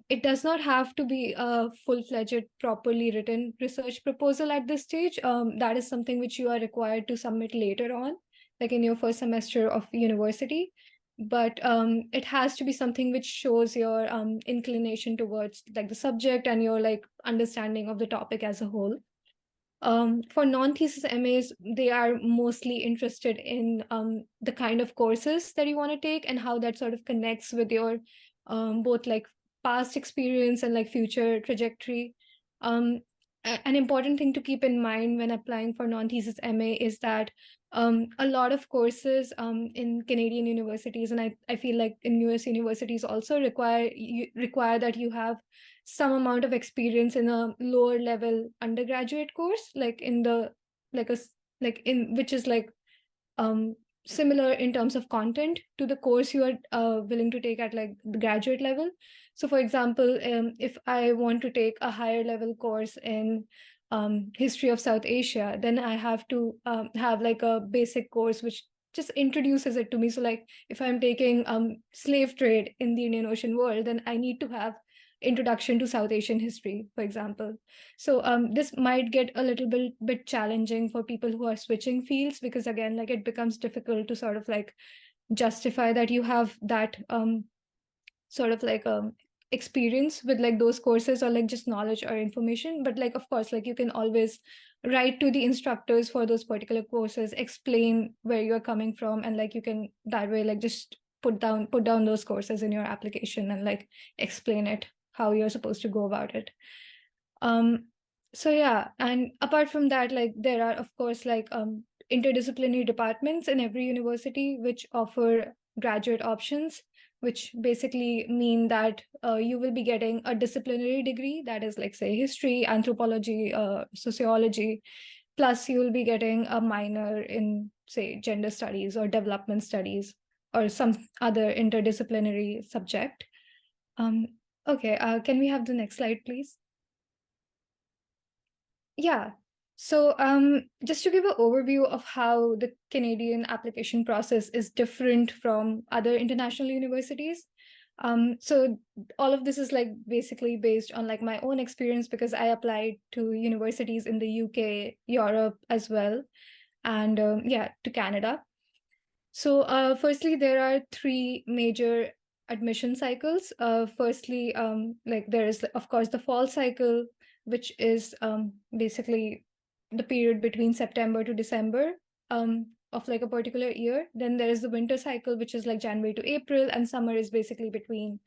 It does not have to be a full-fledged, properly written research proposal at this stage. That is something which you are required to submit later on, like in your first semester of university. But it has to be something which shows your inclination towards like the subject and your like understanding of the topic as a whole. For non-thesis MAs, they are mostly interested in the kind of courses that you want to take and how that sort of connects with your both like past experience and like future trajectory. An important thing to keep in mind when applying for non-thesis MA is that a lot of courses in Canadian universities, and I feel like in US universities also require that you have some amount of experience in a lower level undergraduate course, like in the which is like similar in terms of content to the course you are willing to take at like the graduate level. So for example, if I want to take a higher level course in history of South Asia, then I have to have like a basic course which just introduces it to me. So like if I'm taking slave trade in the Indian Ocean world, then I need to have introduction to South Asian history, for example. So this might get a little bit challenging for people who are switching fields, because again, like it becomes difficult to sort of like justify that you have that sort of like experience with like those courses, or like just knowledge or information. But like of course, like you can always write to the instructors for those particular courses, explain where you're coming from, and like you can that way like just put down those courses in your application and like explain it how you're supposed to go about it. So yeah, and apart from that, like there are of course like interdisciplinary departments in every university which offer graduate options, which basically mean that you will be getting a disciplinary degree, that is like say history, anthropology, sociology, plus you will be getting a minor in say gender studies or development studies or some other interdisciplinary subject. Okay, can we have the next slide, please? Yeah, so just to give an overview of how the Canadian application process is different from other international universities. So all of this is like basically based on like my own experience, because I applied to universities in the UK, Europe as well, and yeah, to Canada. So firstly, there are three major admission cycles. Firstly, like there is of course the fall cycle, which is basically the period between September to December of like a particular year. Then there is the winter cycle, which is like January to April, and summer is basically between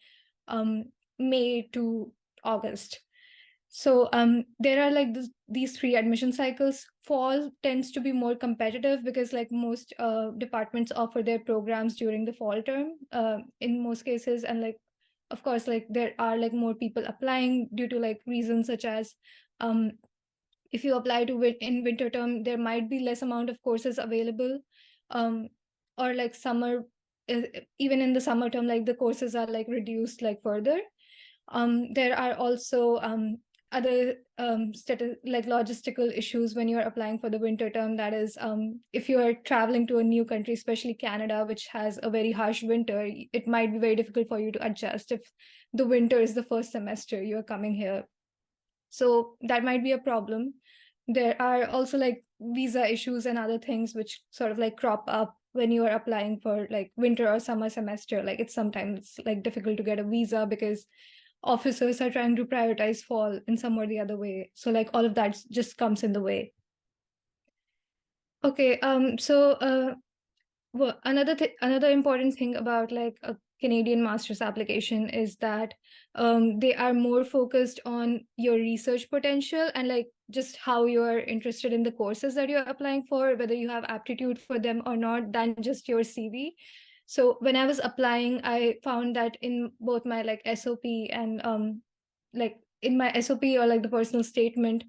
May to August. So there are like these three admission cycles. Fall tends to be more competitive because like most departments offer their programs during the fall term in most cases. And like, of course, like there are like more people applying due to like reasons such as if you apply to in winter term, there might be less amount of courses available, or like summer, even in the summer term, like the courses are like reduced like further. There are also other like logistical issues when you're applying for the winter term. That is, if you are traveling to a new country, especially Canada, which has a very harsh winter, it might be very difficult for you to adjust if the winter is the first semester you're coming here. So that might be a problem. There are also like visa issues and other things which sort of like crop up when you are applying for like winter or summer semester. Like it's sometimes like difficult to get a visa because officers are trying to prioritize fall in some or the other way. So like all of that just comes in the way. Okay, so well, another important thing about like a Canadian master's application is that they are more focused on your research potential and like just how you're interested in the courses that you're applying for, whether you have aptitude for them or not, than just your CV. So when I was applying, I found that in both my like SOP and like in my SOP or like the personal statement,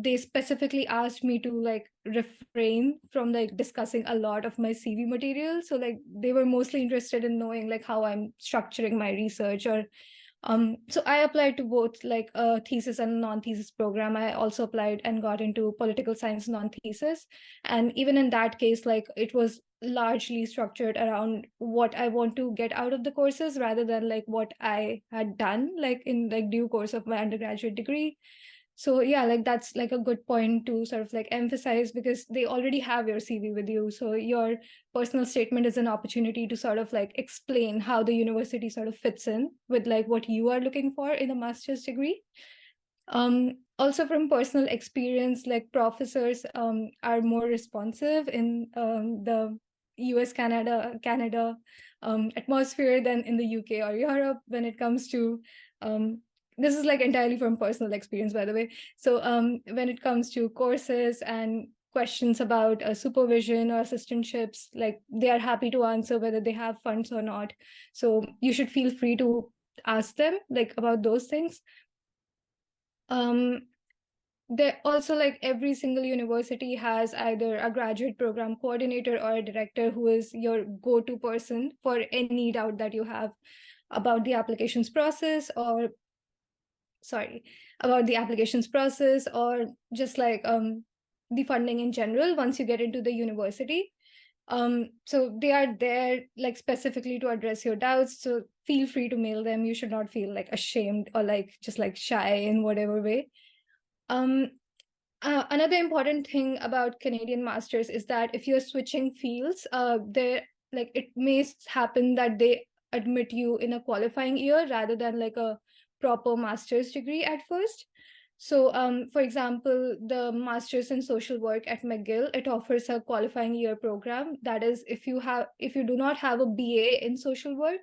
they specifically asked me to like refrain from like discussing a lot of my CV material. So like they were mostly interested in knowing like how I'm structuring my research. Or so I applied to both like a thesis and a non-thesis program. I also applied and got into political science non-thesis. And even in that case, like it was largely structured around what I want to get out of the courses rather than like what I had done like in like due course of my undergraduate degree. So yeah, like that's like a good point to sort of like emphasize, because they already have your CV with you. So your personal statement is an opportunity to sort of like explain how the university sort of fits in with like what you are looking for in a master's degree. Also from personal experience, like professors are more responsive in the US Canada atmosphere than in the UK or Europe when it comes to this is like entirely from personal experience, by the way. So when it comes to courses and questions about supervision or assistantships, like they are happy to answer whether they have funds or not. So you should feel free to ask them like about those things. There also, like every single university has either a graduate program coordinator or a director who is your go-to person for any doubt that you have about the applications process, or about the applications process, or just like the funding in general once you get into the university. So they are there like specifically to address your doubts. So feel free to mail them. You should not feel like ashamed or like just like shy in whatever way. Another important thing about Canadian masters is that if you're switching fields, like it may happen that they admit you in a qualifying year rather than like a proper master's degree at first. So, for example, the master's in social work at McGill, it offers a qualifying year program. That is, if you do not have a BA in social work,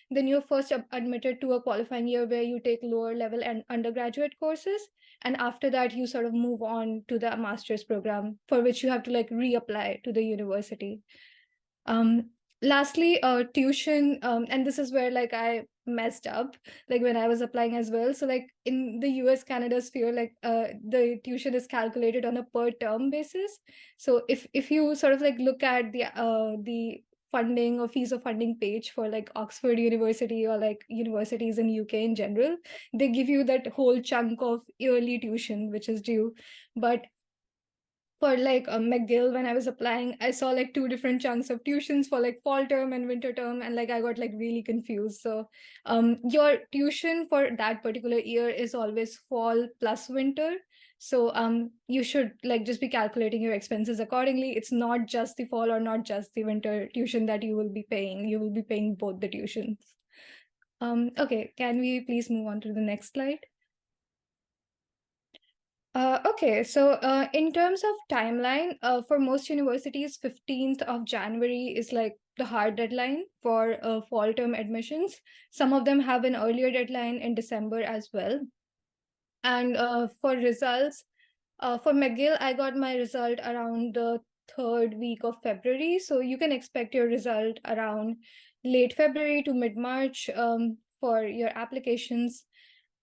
then you're first admitted to a qualifying year where you take lower level and undergraduate courses. And after that, you sort of move on to the master's program, for which you have to like reapply to the university. Lastly, tuition, and this is where like I messed up, like when I was applying as well. So like in the US Canada sphere, like the tuition is calculated on a per term basis. So if you sort of like look at the funding or fees of funding page for like Oxford University or like universities in UK in general, they give you that whole chunk of yearly tuition which is due. But for like McGill, when I was applying, I saw like two different chunks of tuitions for like fall term and winter term, and like I got like really confused. So your tuition for that particular year is always fall plus winter. So you should like just be calculating your expenses accordingly. It's not just the fall or not just the winter tuition that you will be paying. You will be paying both the tuitions. Okay, can we please move on to the next slide? Okay, so in terms of timeline, for most universities, 15th of January is like the hard deadline for fall term admissions. Some of them have an earlier deadline in December as well. And for results, for McGill, I got my result around the third week of February. So you can expect your result around late February to mid-March for your applications.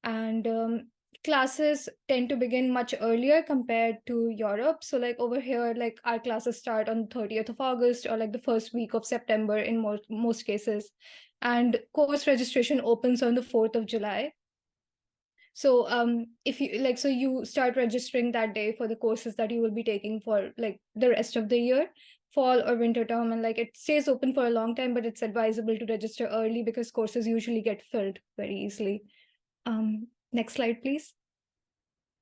And classes tend to begin much earlier compared to Europe. So like over here, like our classes start on 30th of August or like the first week of September in most cases. And course registration opens on the 4th of July. So if you like, so you start registering that day for the courses that you will be taking for like the rest of the year, fall or winter term, and like it stays open for a long time, but it's advisable to register early because courses usually get filled very easily. Next slide, please.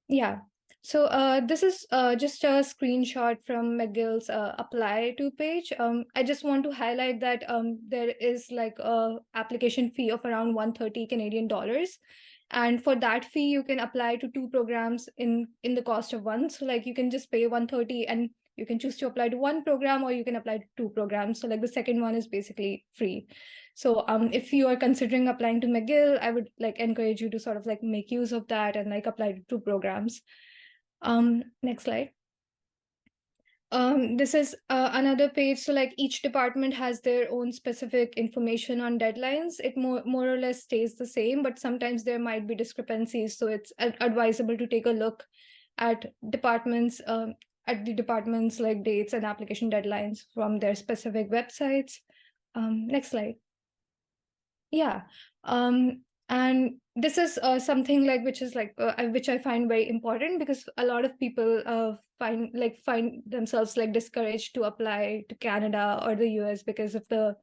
Yeah. So this is just a screenshot from McGill's apply to page. I just want to highlight that there is like a application fee of around 130 Canadian dollars. And for that fee, you can apply to two programs in the cost of one. So like you can just pay 130 and you can choose to apply to one program, or you can apply to two programs. So like the second one is basically free. So if you are considering applying to McGill, I would like encourage you to sort of like make use of that and like apply to two programs. Next slide. This is another page. So like each department has their own specific information on deadlines. It more or less stays the same, but sometimes there might be discrepancies. So it's advisable to take a look at departments, at the departments like dates and application deadlines from their specific websites. Next slide. Yeah. And this is something like which I find very important, because a lot of people find themselves like discouraged to apply to Canada or the US because of the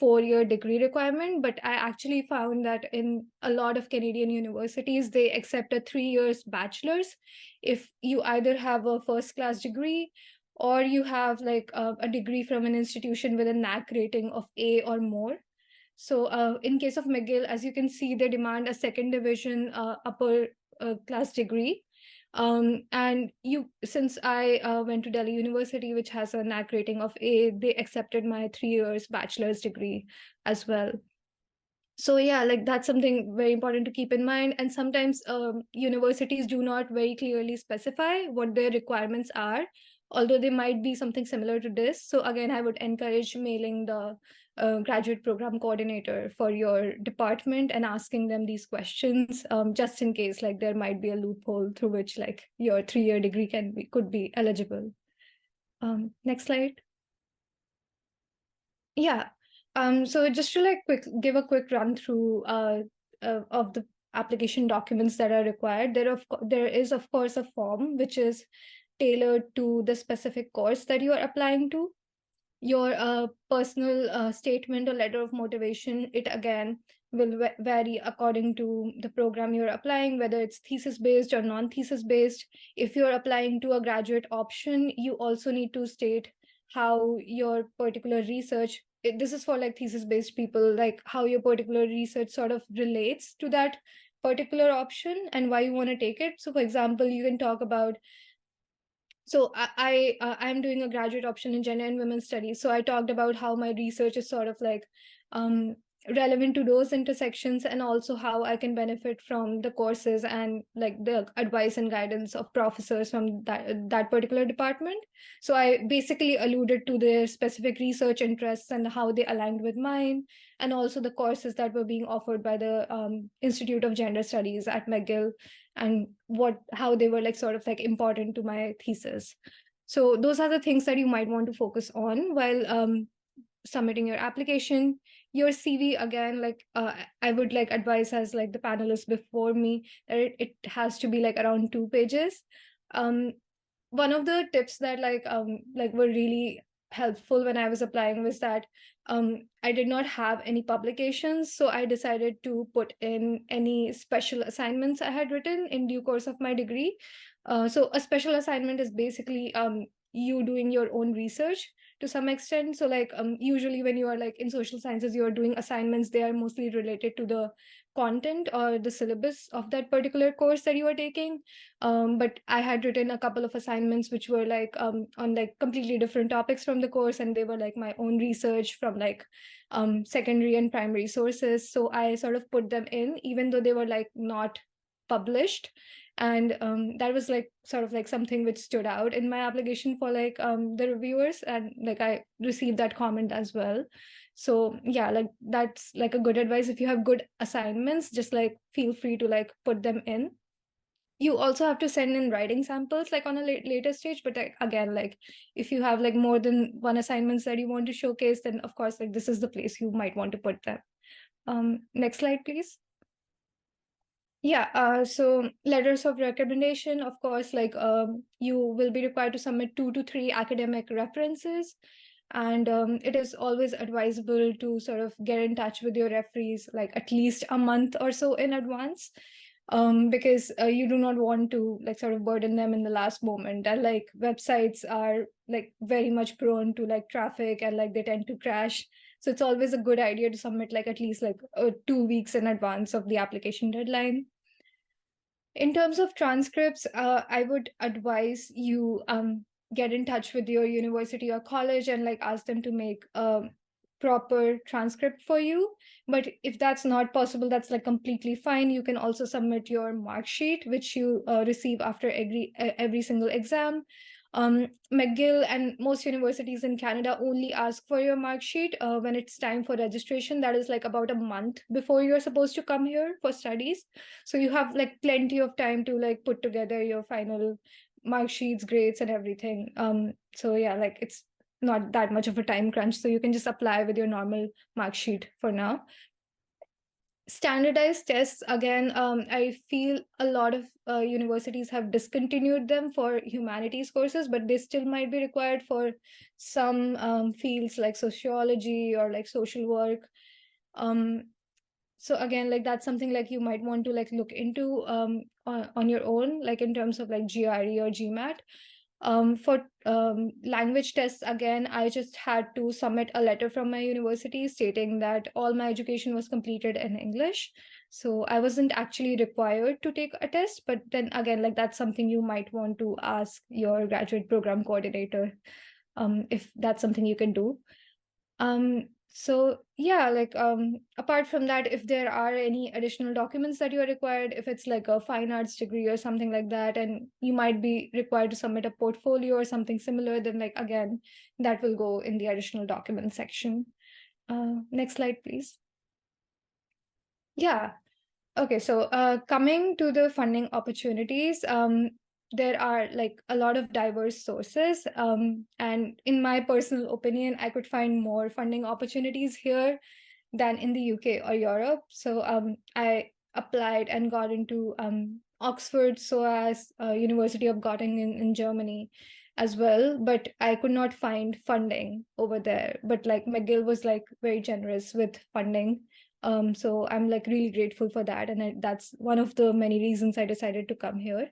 4-year degree requirement. But I actually found that in a lot of Canadian universities, they accept a 3 years bachelor's if you either have a first-class degree or you have like a degree from an institution with a NAC rating of A or more. So in case of McGill, as you can see, they demand a second division upper class degree. And since I went to Delhi University, which has a NAC rating of A, they accepted my 3 years bachelor's degree as well. So yeah, like that's something very important to keep in mind. And sometimes universities do not very clearly specify what their requirements are, although they might be something similar to this. So again, I would encourage mailing the graduate program coordinator for your department and asking them these questions, just in case like there might be a loophole through which like your 3-year degree could be eligible. Next slide. Yeah. So just to like give a quick run through of the application documents that are required. There is of course a form which is tailored to the specific course that you are applying to. Your personal statement or letter of motivation, it again will vary according to the program you're applying, whether it's thesis based or non-thesis based. If you're applying to a graduate option, you also need to state how your particular research, this is for like thesis based people, like how your particular research sort of relates to that particular option and why you want to take it. So for example, you can talk about, so I'm doing a graduate option in gender and women's studies. So I talked about how my research is sort of like relevant to those intersections, and also how I can benefit from the courses and like the advice and guidance of professors from that particular department. So I basically alluded to their specific research interests and how they aligned with mine, and also the courses that were being offered by the Institute of Gender Studies at McGill, and how they were like sort of like important to my thesis. So those are the things that you might want to focus on while submitting your application. Your CV, again, like I would like advise, as like the panelists before me, that it has to be like around 2 pages. One of the tips that like were really helpful when I was applying was that I did not have any publications, so I decided to put in any special assignments I had written in due course of my degree. So a special assignment is basically you doing your own research to some extent. So like usually when you are like in social sciences, you are doing assignments, they are mostly related to the content or the syllabus of that particular course that you are taking. But I had written a couple of assignments which were like on like completely different topics from the course, and they were like my own research from like secondary and primary sources. So I sort of put them in, even though they were like not published. And that was like sort of like something which stood out in my application for like the reviewers, and like I received that comment as well. So yeah, like that's like a good advice. If you have good assignments, just like feel free to like put them in. You also have to send in writing samples like on a later stage, but like, again, like if you have like more than one assignments that you want to showcase, then of course like this is the place you might want to put them. Next slide, please. Yeah, so letters of recommendation, of course, like you will be required to submit 2 to 3 academic references. And it is always advisable to sort of get in touch with your referees like at least a month or so in advance, because you do not want to like sort of burden them in the last moment. And like websites are like very much prone to like traffic, and like they tend to crash. So it's always a good idea to submit like at least like 2 weeks in advance of the application deadline. In terms of transcripts, I would advise you get in touch with your university or college and like ask them to make a proper transcript for you. But if that's not possible, that's like completely fine. You can also submit your mark sheet, which you receive after every single exam. McGill and most universities in Canada only ask for your mark sheet when it's time for registration. That is like about a month before you're supposed to come here for studies. So you have like plenty of time to like put together your final mark sheets, grades, and everything. So yeah, like it's not that much of a time crunch. So you can just apply with your normal mark sheet for now. Standardized tests, again, I feel a lot of universities have discontinued them for humanities courses, but they still might be required for some fields like sociology or like social work. So again, like that's something like you might want to like look into on your own, like in terms of like GRE or GMAT. For language tests, again, I just had to submit a letter from my university stating that all my education was completed in English. So I wasn't actually required to take a test, but then again, like that's something you might want to ask your graduate program coordinator if that's something you can do. So yeah, like apart from that, if there are any additional documents that you are required, if it's like a fine arts degree or something like that, and you might be required to submit a portfolio or something similar, then like again, that will go in the additional documents section. Next slide, please. Yeah. Okay, so coming to the funding opportunities, there are like a lot of diverse sources. And in my personal opinion, I could find more funding opportunities here than in the UK or Europe. So I applied and got into Oxford, SOAS, University of Göttingen in Germany as well, but I could not find funding over there. But like McGill was like very generous with funding. So I'm like really grateful for that. And that's one of the many reasons I decided to come here.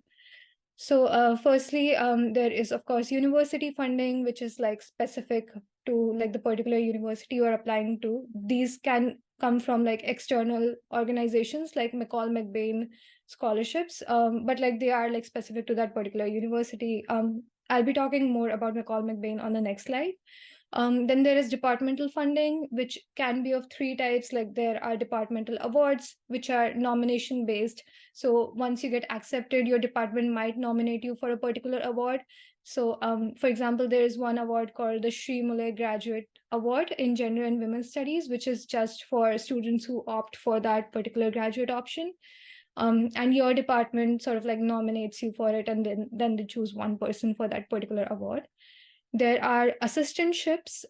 So firstly, there is, of course, university funding, which is like specific to like the particular university you're applying to. These can come from like external organizations like McCall McBain scholarships, but like they are like specific to that particular university. I'll be talking more about McCall McBain on the next slide. Then there is departmental funding, which can be of three types. Like there are departmental awards, which are nomination based. So once you get accepted, your department might nominate you for a particular award. So for example, there is one award called the Shri Mulay Graduate Award in Gender and Women's Studies, which is just for students who opt for that particular graduate option. And your department sort of like nominates you for it, and then they choose one person for that particular award. There are assistantships,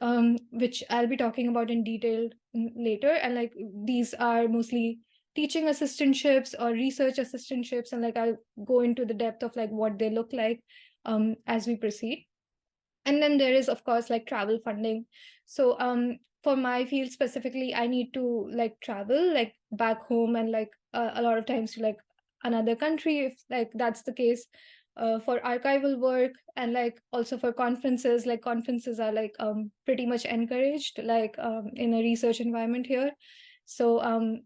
which I'll be talking about in detail later. And like these are mostly teaching assistantships or research assistantships. And like I'll go into the depth of like what they look like as we proceed. And then there is, of course, like travel funding. So for my field specifically, I need to like travel like back home and like a lot of times to like another country, if like that's the case. For archival work and like also for conferences, like conferences are like pretty much encouraged like in a research environment here. So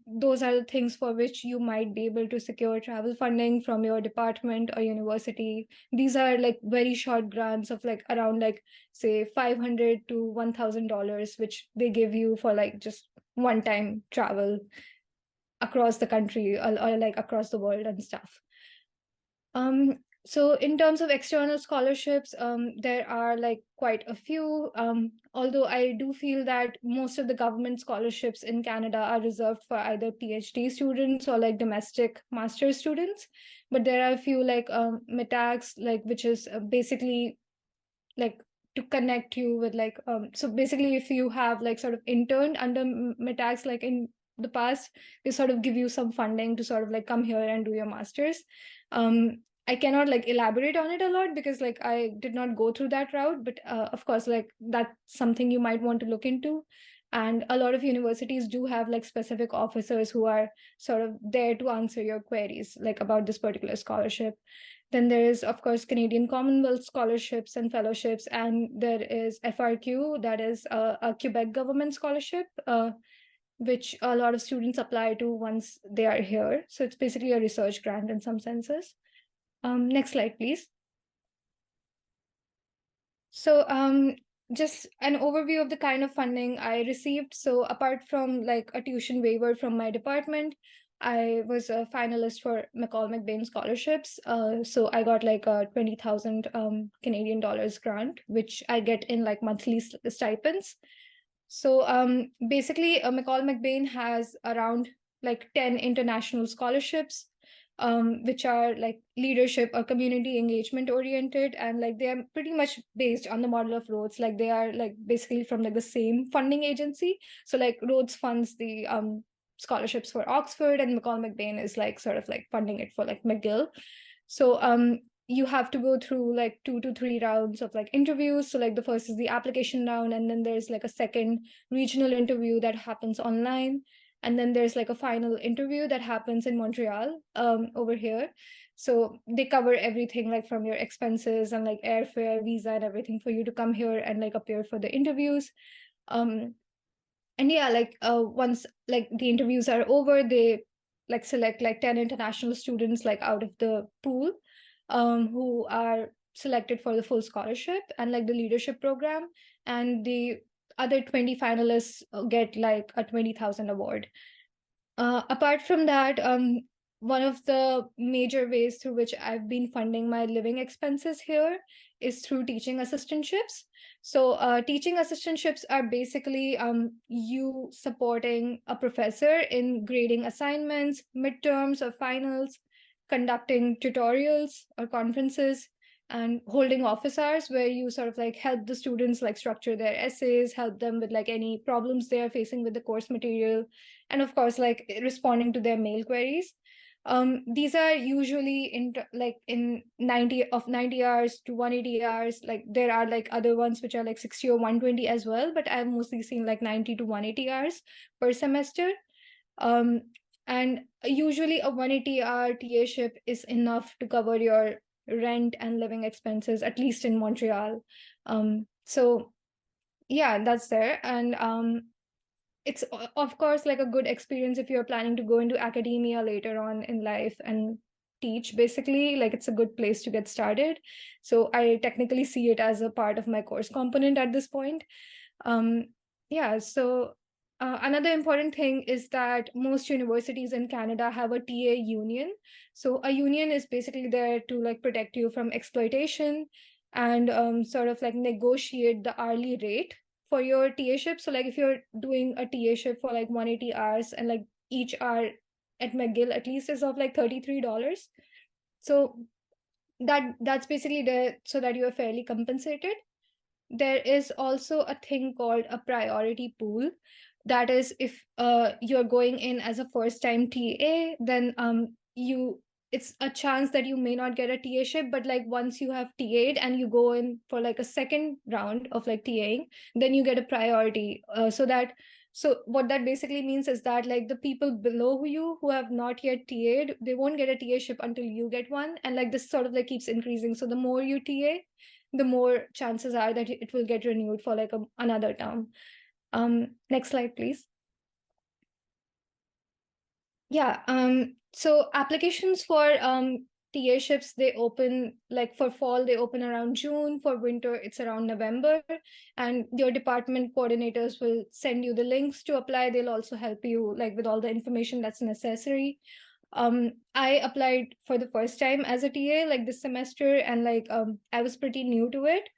those are the things for which you might be able to secure travel funding from your department or university. These are like very short grants of like around like say $500 to $1,000, which they give you for like just one-time travel across the country or like across the world and stuff. So in terms of external scholarships, there are like quite a few, although I do feel that most of the government scholarships in Canada are reserved for either PhD students or like domestic master's students. But there are a few like MITACs, like which is basically like to connect you with like, so basically if you have like sort of interned under MITACs like in the past, they sort of give you some funding to sort of like come here and do your master's. I cannot like elaborate on it a lot because like I did not go through that route, but of course like that's something you might want to look into. And a lot of universities do have like specific officers who are sort of there to answer your queries like about this particular scholarship. Then there is, of course, Canadian Commonwealth scholarships and fellowships, and there is FRQ, that is a Quebec government scholarship, which a lot of students apply to once they are here. So it's basically a research grant in some senses. Next slide, please. So just an overview of the kind of funding I received. So apart from like a tuition waiver from my department, I was a finalist for McGill scholarships. So I got like a 20,000 Canadian dollars grant, which I get in like monthly stipends. So basically, McGill has around like 10 international scholarships, which are like leadership or community engagement oriented, and like they are pretty much based on the model of Rhodes. Like they are like basically from like the same funding agency. So like Rhodes funds the scholarships for Oxford, and McGill is like sort of like funding it for like McGill. So you have to go through like 2 to 3 rounds of like interviews. So like the first is the application round, and then there's like a second regional interview that happens online, and then there's like a final interview that happens in Montreal over here. So they cover everything like from your expenses and like airfare, visa, and everything for you to come here and like appear for the interviews. And yeah, like once like the interviews are over, they like select like 10 international students like out of the pool who are selected for the full scholarship and like the leadership program, and the other 20 finalists get like a 20,000 award. Apart from that, one of the major ways through which I've been funding my living expenses here is through teaching assistantships. So teaching assistantships are basically you supporting a professor in grading assignments, midterms or finals, conducting tutorials or conferences, and holding office hours where you sort of like help the students like structure their essays, help them with like any problems they are facing with the course material, and of course like responding to their mail queries. These are usually in 90 hours to 180 hours. Like there are like other ones which are like 60 or 120 as well, but I've mostly seen like 90 to 180 hours per semester. And usually a 180-hour TA-ship is enough to cover your rent and living expenses, at least in Montreal. So yeah, that's there. And it's of course like a good experience if you're planning to go into academia later on in life and teach. Basically, like it's a good place to get started. So I technically see it as a part of my course component at this point. Yeah, so another important thing is that most universities in Canada have a TA union. So a union is basically there to like protect you from exploitation and sort of like negotiate the hourly rate for your TA-ship. So like if you're doing a TA-ship for like 180 hours and like each hour at McGill at least is of like $33. So that's basically there so that you are fairly compensated. There is also a thing called a priority pool. That is, if you're going in as a first-time TA, then it's a chance that you may not get a TA-ship, but like once you have TA'd and you go in for like a second round of like TAing, then you get a priority. So what that basically means is that like the people below you who have not yet TA'd, they won't get a TA-ship until you get one, and like this sort of like keeps increasing. So the more you TA, the more chances are that it will get renewed for like another term. Next slide, please. Yeah, so applications for TA-ships, they open like for fall, they open around June. For winter, it's around November. And your department coordinators will send you the links to apply. They'll also help you like with all the information that's necessary. I applied for the first time as a TA like this semester, and like I was pretty new to it.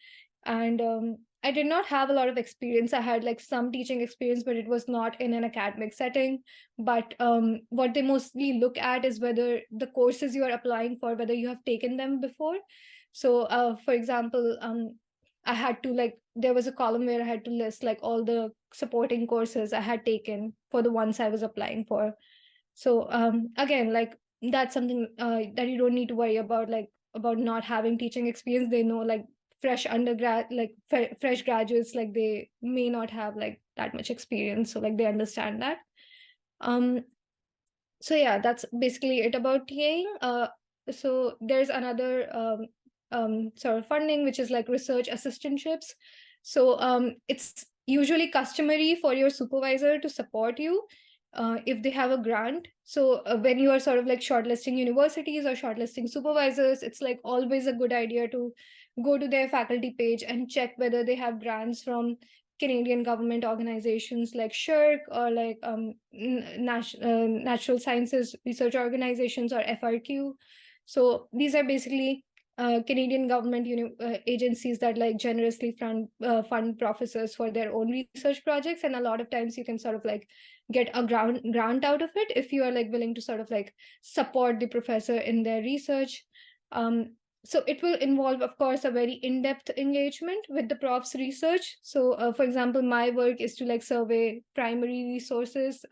And I did not have a lot of experience. I had like some teaching experience, but it was not in an academic setting. But what they mostly look at is whether the courses you are applying for, whether you have taken them before. So for example, I had to like, there was a column where I had to list like all the supporting courses I had taken for the ones I was applying for. So again, like that's something that you don't need to worry about, like about not having teaching experience. They know like fresh undergrad, like fresh graduates, like they may not have like that much experience. So like they understand that. So yeah, that's basically it about TAing. So there's another sort of funding, which is like research assistantships. So it's usually customary for your supervisor to support you if they have a grant. So when you are sort of like shortlisting universities or shortlisting supervisors, it's like always a good idea to go to their faculty page and check whether they have grants from Canadian government organizations like SHRC or like Natural Sciences Research Organizations or FRQ. So these are basically Canadian government agencies that like generously fund professors for their own research projects, and a lot of times you can sort of like get a grant out of it if you are like willing to sort of like support the professor in their research. So it will involve, of course, a very in-depth engagement with the prof's research. So, for example, my work is to like survey primary resources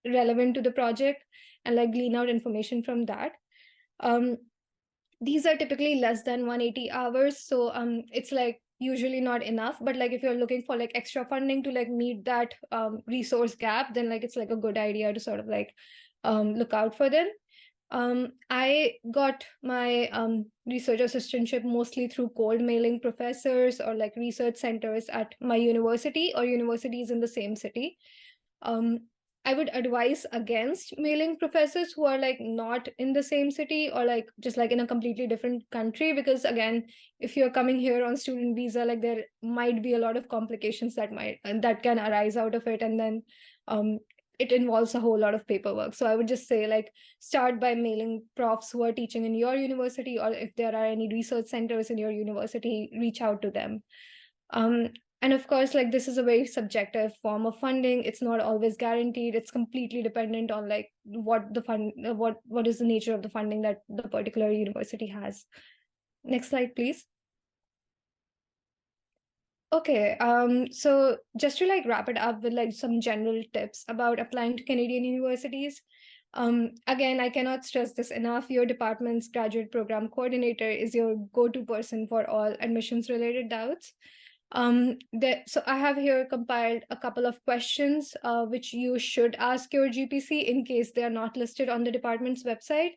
relevant to the project and like glean out information from that. These are typically less than 180 hours, so it's like usually not enough. But like if you're looking for like extra funding to like meet that resource gap, then like it's like a good idea to sort of like look out for them. I got my research assistantship mostly through cold mailing professors or like research centers at my university or universities in the same city. I would advise against mailing professors who are like not in the same city or like just like in a completely different country, because again, if you're coming here on student visa, like there might be a lot of complications that can arise out of it, and then it involves a whole lot of paperwork. So I would just say like start by mailing profs who are teaching in your university, or if there are any research centers in your university, reach out to them. And of course, like this is a very subjective form of funding. It's not always guaranteed. It's completely dependent on like what is the nature of the funding that the particular university has. Next slide, please. Okay, so just to like wrap it up with like some general tips about applying to Canadian universities. Again, I cannot stress this enough. Your department's graduate program coordinator is your go-to person for all admissions related doubts. So I have here compiled a couple of questions which you should ask your GPC in case they are not listed on the department's website.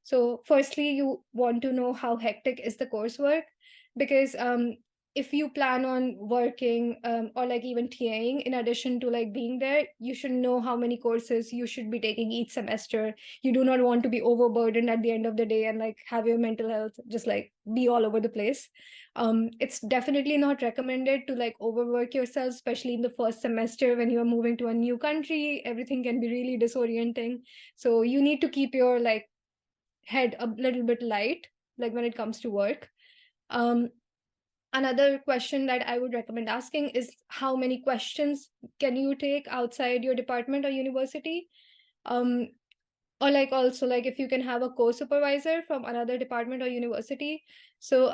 So firstly, you want to know how hectic is the coursework, because if you plan on working or like even TAing in addition to like being there, you should know how many courses you should be taking each semester. You do not want to be overburdened at the end of the day and like have your mental health just like be all over the place. It's definitely not recommended to like overwork yourself, especially in the first semester when you're moving to a new country. Everything can be really disorienting. So you need to keep your like head a little bit light, like when it comes to work. Another question that I would recommend asking is how many questions can you take outside your department or university? Or like also like if you can have a co-supervisor from another department or university. So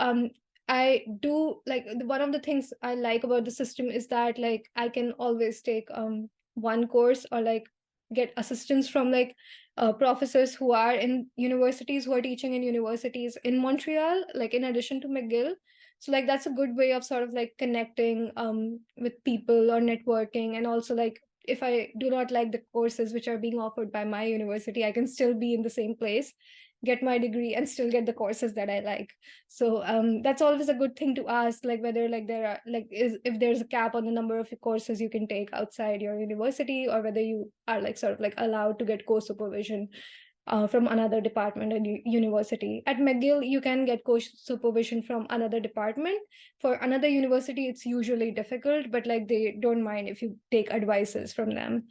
I do like one of the things I like about the system is that like I can always take one course or like get assistance from like professors who are in universities, who are teaching in universities in Montreal, like in addition to McGill. So like that's a good way of sort of like connecting with people or networking. And also like if I do not like the courses which are being offered by my university, I can still be in the same place, get my degree, and still get the courses that I like. So that's always a good thing to ask, like whether like there are like if there's a cap on the number of courses you can take outside your university, or whether you are like sort of like allowed to get co-supervision from another department and university. At McGill, you can get co-supervision from another department. For another university, it's usually difficult, but like they don't mind if you take advices from them.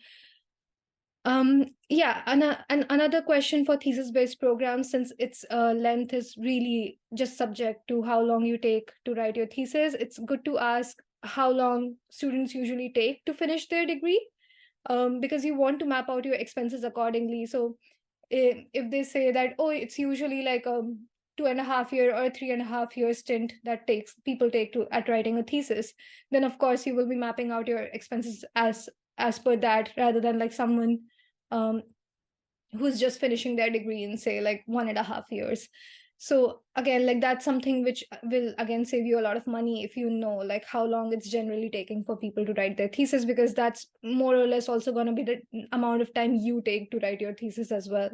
Yeah, and another question for thesis-based programs, since its length is really just subject to how long you take to write your thesis, it's good to ask how long students usually take to finish their degree, because you want to map out your expenses accordingly. So if they say that, oh, it's usually like a 2.5 year or 3.5 year stint that people take at writing a thesis, then of course you will be mapping out your expenses as per that, rather than like someone who's just finishing their degree in say like 1.5 years. So again, like that's something which will again save you a lot of money if you know like how long it's generally taking for people to write their thesis, because that's more or less also going to be the amount of time you take to write your thesis as well.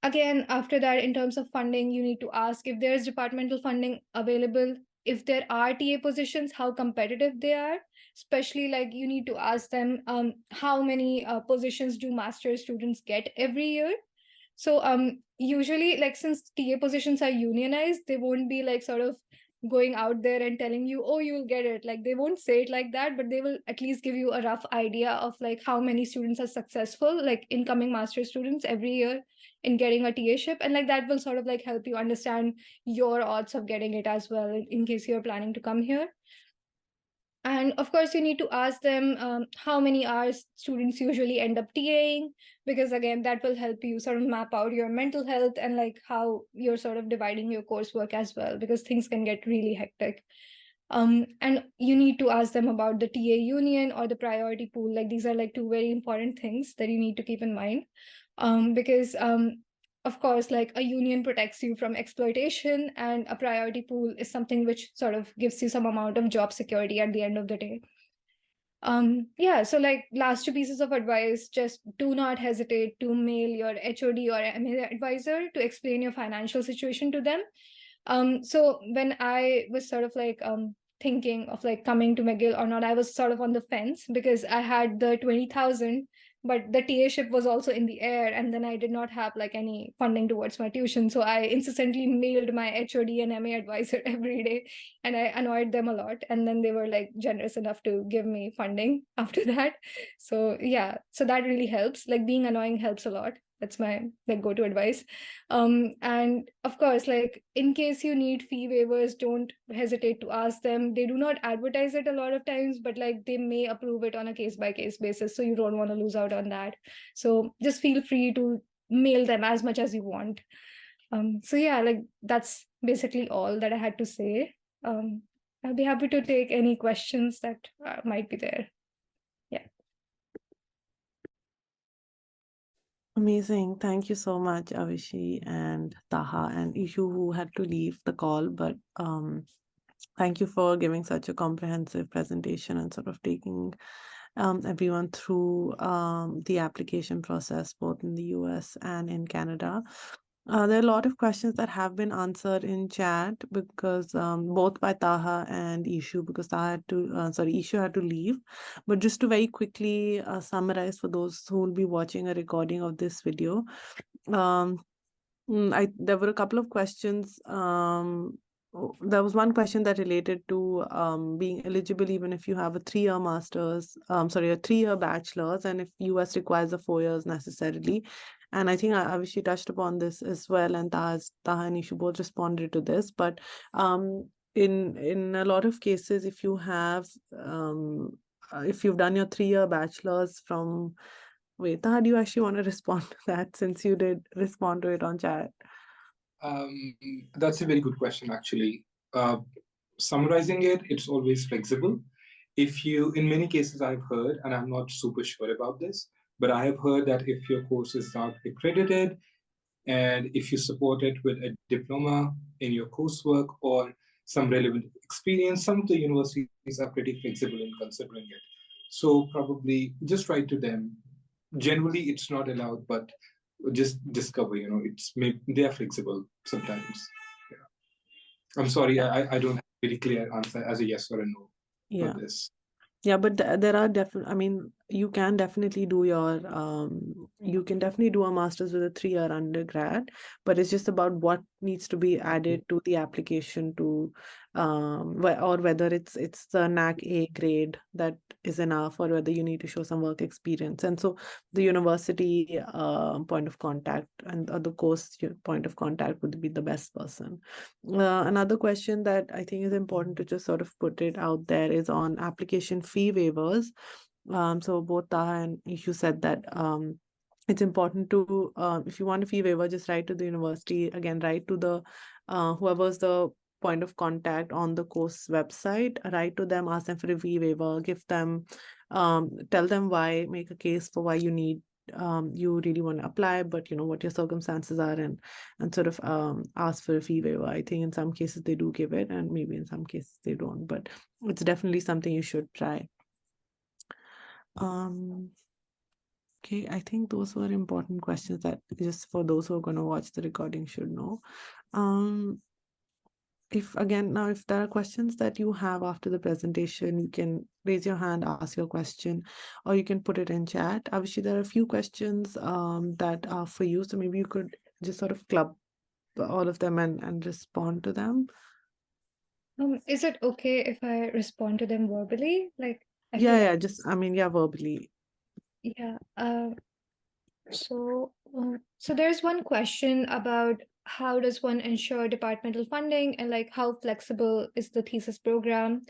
Again, after that, in terms of funding, you need to ask if there's departmental funding available. If there are TA positions, how competitive they are. Especially like you need to ask them how many positions do master's students get every year. So usually like since TA positions are unionized, they won't be like sort of going out there and telling you, oh, you'll get it. Like they won't say it like that, but they will at least give you a rough idea of like how many students are successful, like incoming master's students every year in getting a TA-ship. And like that will sort of like help you understand your odds of getting it as well in case you're planning to come here. And of course, you need to ask them how many hours students usually end up TAing, because again, that will help you sort of map out your mental health and like how you're sort of dividing your coursework as well, because things can get really hectic. And you need to ask them about the TA union or the priority pool. Like these are like two very important things that you need to keep in mind, because of course, like a union protects you from exploitation, and a priority pool is something which sort of gives you some amount of job security at the end of the day. Yeah, so like last two pieces of advice, just do not hesitate to mail your HOD or MA advisor to explain your financial situation to them. So when I was sort of like thinking of like coming to McGill or not, I was sort of on the fence because I had the 20,000, but the TA-ship was also in the air, and then I did not have like any funding towards my tuition. So I incessantly mailed my HOD and MA advisor every day, and I annoyed them a lot. And then they were like generous enough to give me funding after that. So yeah, so that really helps. Like being annoying helps a lot. That's my like go-to advice. And of course, like in case you need fee waivers, don't hesitate to ask them. They do not advertise it a lot of times, but like they may approve it on a case-by-case basis, so you don't want to lose out on that. So just feel free to mail them as much as you want. So yeah, like that's basically all that I had to say. I'll be happy to take any questions that might be there. Amazing. Thank you so much, Avishi and Taha and Ishu, who had to leave the call, but thank you for giving such a comprehensive presentation and sort of taking everyone through the application process, both in the US and in Canada. There are a lot of questions that have been answered in chat because both by Taha and Ishu, because Ishu had to leave. But just to very quickly summarize for those who will be watching a recording of this video, there were a couple of questions. There was one question that related to being eligible even if you have a 3-year master's, a 3-year bachelor's, and if US requires a 4 years necessarily. And I think Avishi touched upon this as well, and Taha and Ishu both responded to this. But in a lot of cases, if you have if you've done your 3-year bachelor's from Taha, do you actually want to respond to that, since you did respond to it on chat? That's a very good question, actually. Summarizing it, it's always flexible. In many cases I've heard, and I'm not super sure about this, but I have heard that if your course is not accredited, and if you support it with a diploma in your coursework or some relevant experience, some of the universities are pretty flexible in considering it. So probably just write to them. Generally, it's not allowed, but just discover, they are flexible sometimes. Yeah. I'm sorry, I don't have a very clear answer as a yes or a no for this. Yeah, but there are definitely, I mean, you can definitely do a master's with a 3-year undergrad, but it's just about what needs to be added to the application to, or whether it's the NAC A grade that is enough, or whether you need to show some work experience. And so the university point of contact and the course point of contact would be the best person. Another question that I think is important to just sort of put it out there is on application fee waivers. So both Taha and Ishu said that it's important to, if you want a fee waiver, just write to the university. Again, write to the whoever's the point of contact on the course website. Write to them, ask them for a fee waiver, give them, tell them why, make a case for why you need, you really want to apply, but what your circumstances are, and sort of ask for a fee waiver. I think in some cases they do give it, and maybe in some cases they don't, but it's definitely something you should try. Okay, I think those were important questions that just for those who are going to watch the recording should know. If there are questions that you have after the presentation, you can raise your hand, ask your question, or you can put it in chat. Obviously, there are a few questions that are for you, so maybe you could just sort of club all of them and respond to them. Is it okay if I respond to them verbally? Like, I feel Yeah, like, just, I mean, yeah, verbally. yeah. So there's one question about how does one ensure departmental funding and like how flexible is the thesis program?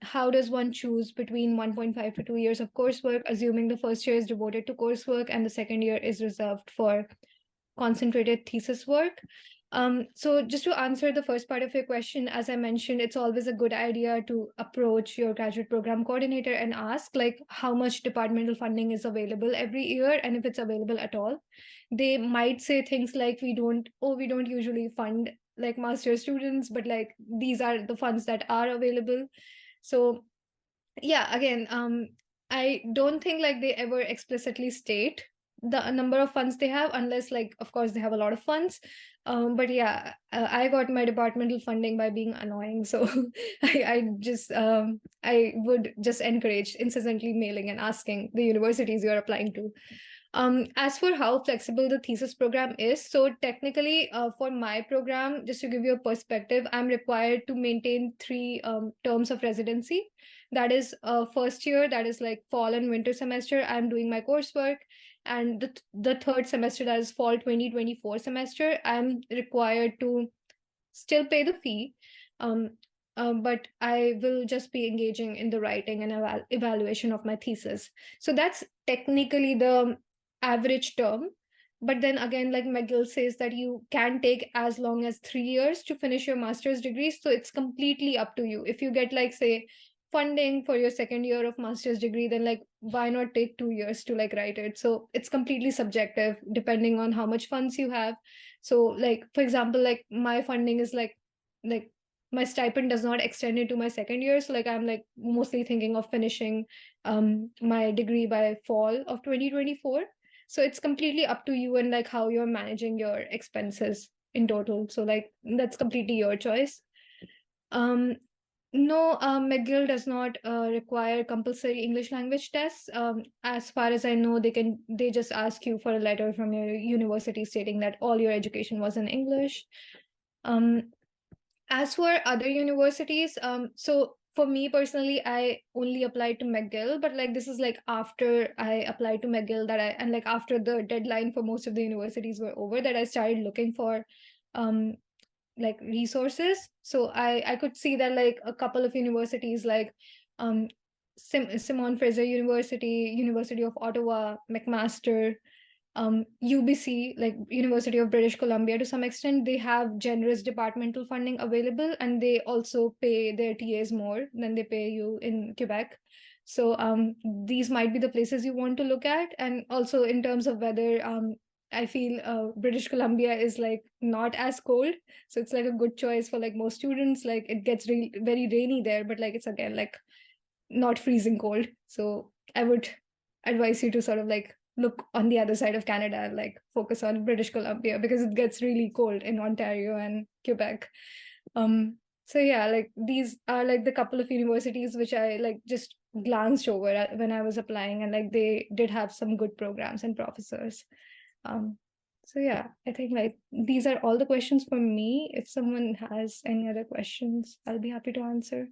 How does one choose between 1.5 to 2 years of coursework, assuming the first year is devoted to coursework and the second year is reserved for concentrated thesis work? So just to answer the first part of your question, as I mentioned, it's always a good idea to approach your graduate program coordinator and ask like how much departmental funding is available every year and if it's available at all. They might say things like we don't usually fund like master students, but like these are the funds that are available. So yeah, again, I don't think like they ever explicitly state the number of funds they have, unless like of course they have a lot of funds. But yeah, I got my departmental funding by being annoying, so I would just encourage incessantly mailing and asking the universities you're applying to. As for how flexible the thesis program is, so technically, for my program, just to give you a perspective, I'm required to maintain 3 terms of residency. That is first year, that is like fall and winter semester, I'm doing my coursework. And the third semester, that is fall 2024 semester, I'm required to still pay the fee. Um, but I will just be engaging in the writing and evaluation of my thesis. So that's technically the average term. But then again, like McGill says, that you can take as long as 3 years to finish your master's degree. So it's completely up to you. If you get like, say, funding for your second year of master's degree, then like why not take 2 years to like write it? So it's completely subjective depending on how much funds you have. So like for example, like my funding is like my stipend does not extend into my second year, so like I'm like mostly thinking of finishing my degree by fall of 2024. So it's completely up to you and like how you're managing your expenses in total. So like that's completely your choice. um no, McGill does not require compulsory English language tests. As far as I know, they just ask you for a letter from your university stating that all your education was in English. Um, as for other universities, so for me personally, I only applied to McGill, but like this is like after I applied to McGill that I and like after the deadline for most of the universities were over, that I started looking for um like resources. So I could see that like a couple of universities like um Simon Fraser University, University of Ottawa, McMaster, UBC, like University of British Columbia, to some extent, they have generous departmental funding available, and they also pay their TAs more than they pay you in Quebec. So these might be the places you want to look at. And also in terms of weather, I feel British Columbia is like not as cold, so it's like a good choice for like most students. Like it gets very rainy there, but like it's again like not freezing cold. So I would advise you to sort of like look on the other side of Canada and like focus on British Columbia, because it gets really cold in Ontario and Quebec. So yeah, like these are like the couple of universities which I like just glanced over when I was applying, and like they did have some good programs and professors. So yeah, I think like these are all the questions for me. If someone has any other questions, I'll be happy to answer.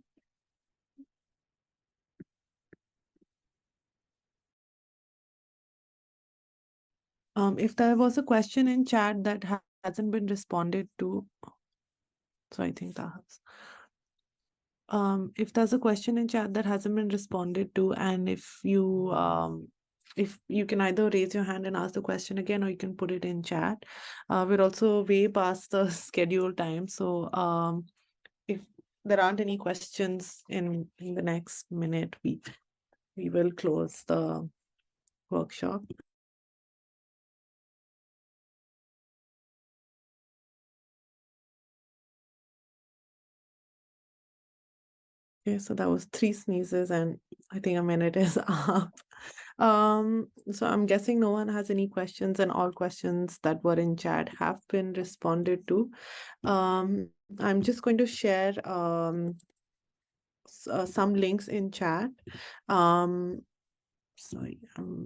If there was a question in chat that hasn't been responded to, so I think that has. If there's a question in chat that hasn't been responded to, and if you can either raise your hand and ask the question again, or you can put it in chat. We're also way past the scheduled time, so if there aren't any questions in the next minute, we will close the workshop. Okay, so that was 3 sneezes, and I think a minute is up. So I'm guessing no one has any questions, and all questions that were in chat have been responded to. I'm just going to share some links in chat. Sorry.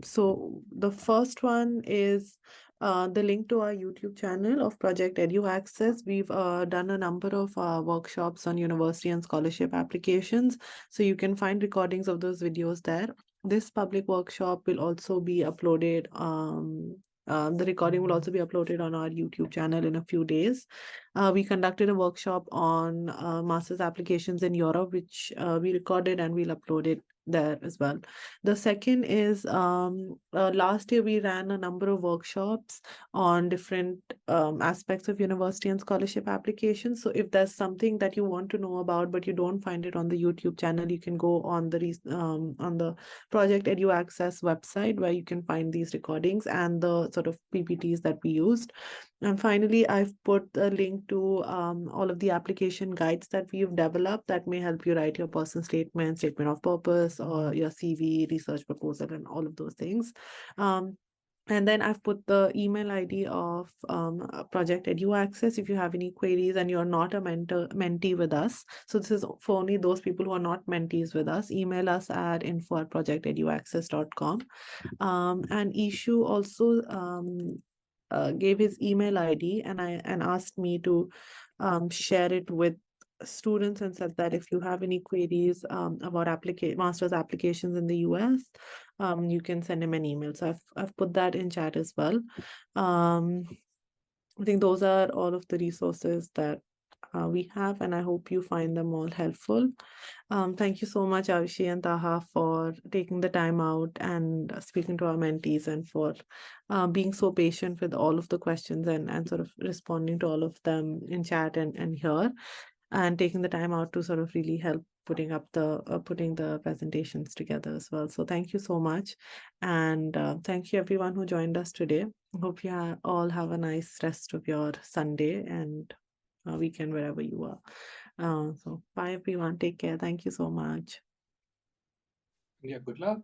So the first one is the link to our YouTube channel of Project EduAccess. We've done a number of workshops on university and scholarship applications, so you can find recordings of those videos there. This public workshop will also be uploaded. The recording will also be uploaded on our YouTube channel in a few days. We conducted a workshop on master's applications in Europe, which we recorded and we'll upload it there as well. The second is last year we ran a number of workshops on different aspects of university and scholarship applications. So if there's something that you want to know about but you don't find it on the YouTube channel, you can go on the Project EduAccess website where you can find these recordings and the sort of PPTs that we used. And finally, I've put a link to all of the application guides that we've developed that may help you write your personal statement, statement of purpose, or your CV, research proposal, and all of those things. And then I've put the email ID of Project EduAccess if you have any queries and you're not a mentee with us. So this is for only those people who are not mentees with us. Email us at info@projecteduaccess.com. And Ishu also gave his email ID and asked me to share it with students and said that if you have any queries about master's applications in the US, you can send him an email. So I've put that in chat as well. I think those are all of the resources that we have, and I hope you find them all helpful. Thank you so much, Avishi and Taha, for taking the time out and speaking to our mentees and for being so patient with all of the questions and sort of responding to all of them in chat and here, and taking the time out to sort of really help putting the presentations together as well. So thank you so much, and thank you everyone who joined us today. Hope you all have a nice rest of your Sunday and weekend wherever you are. So bye everyone, take care. Thank you so much. Yeah, good luck.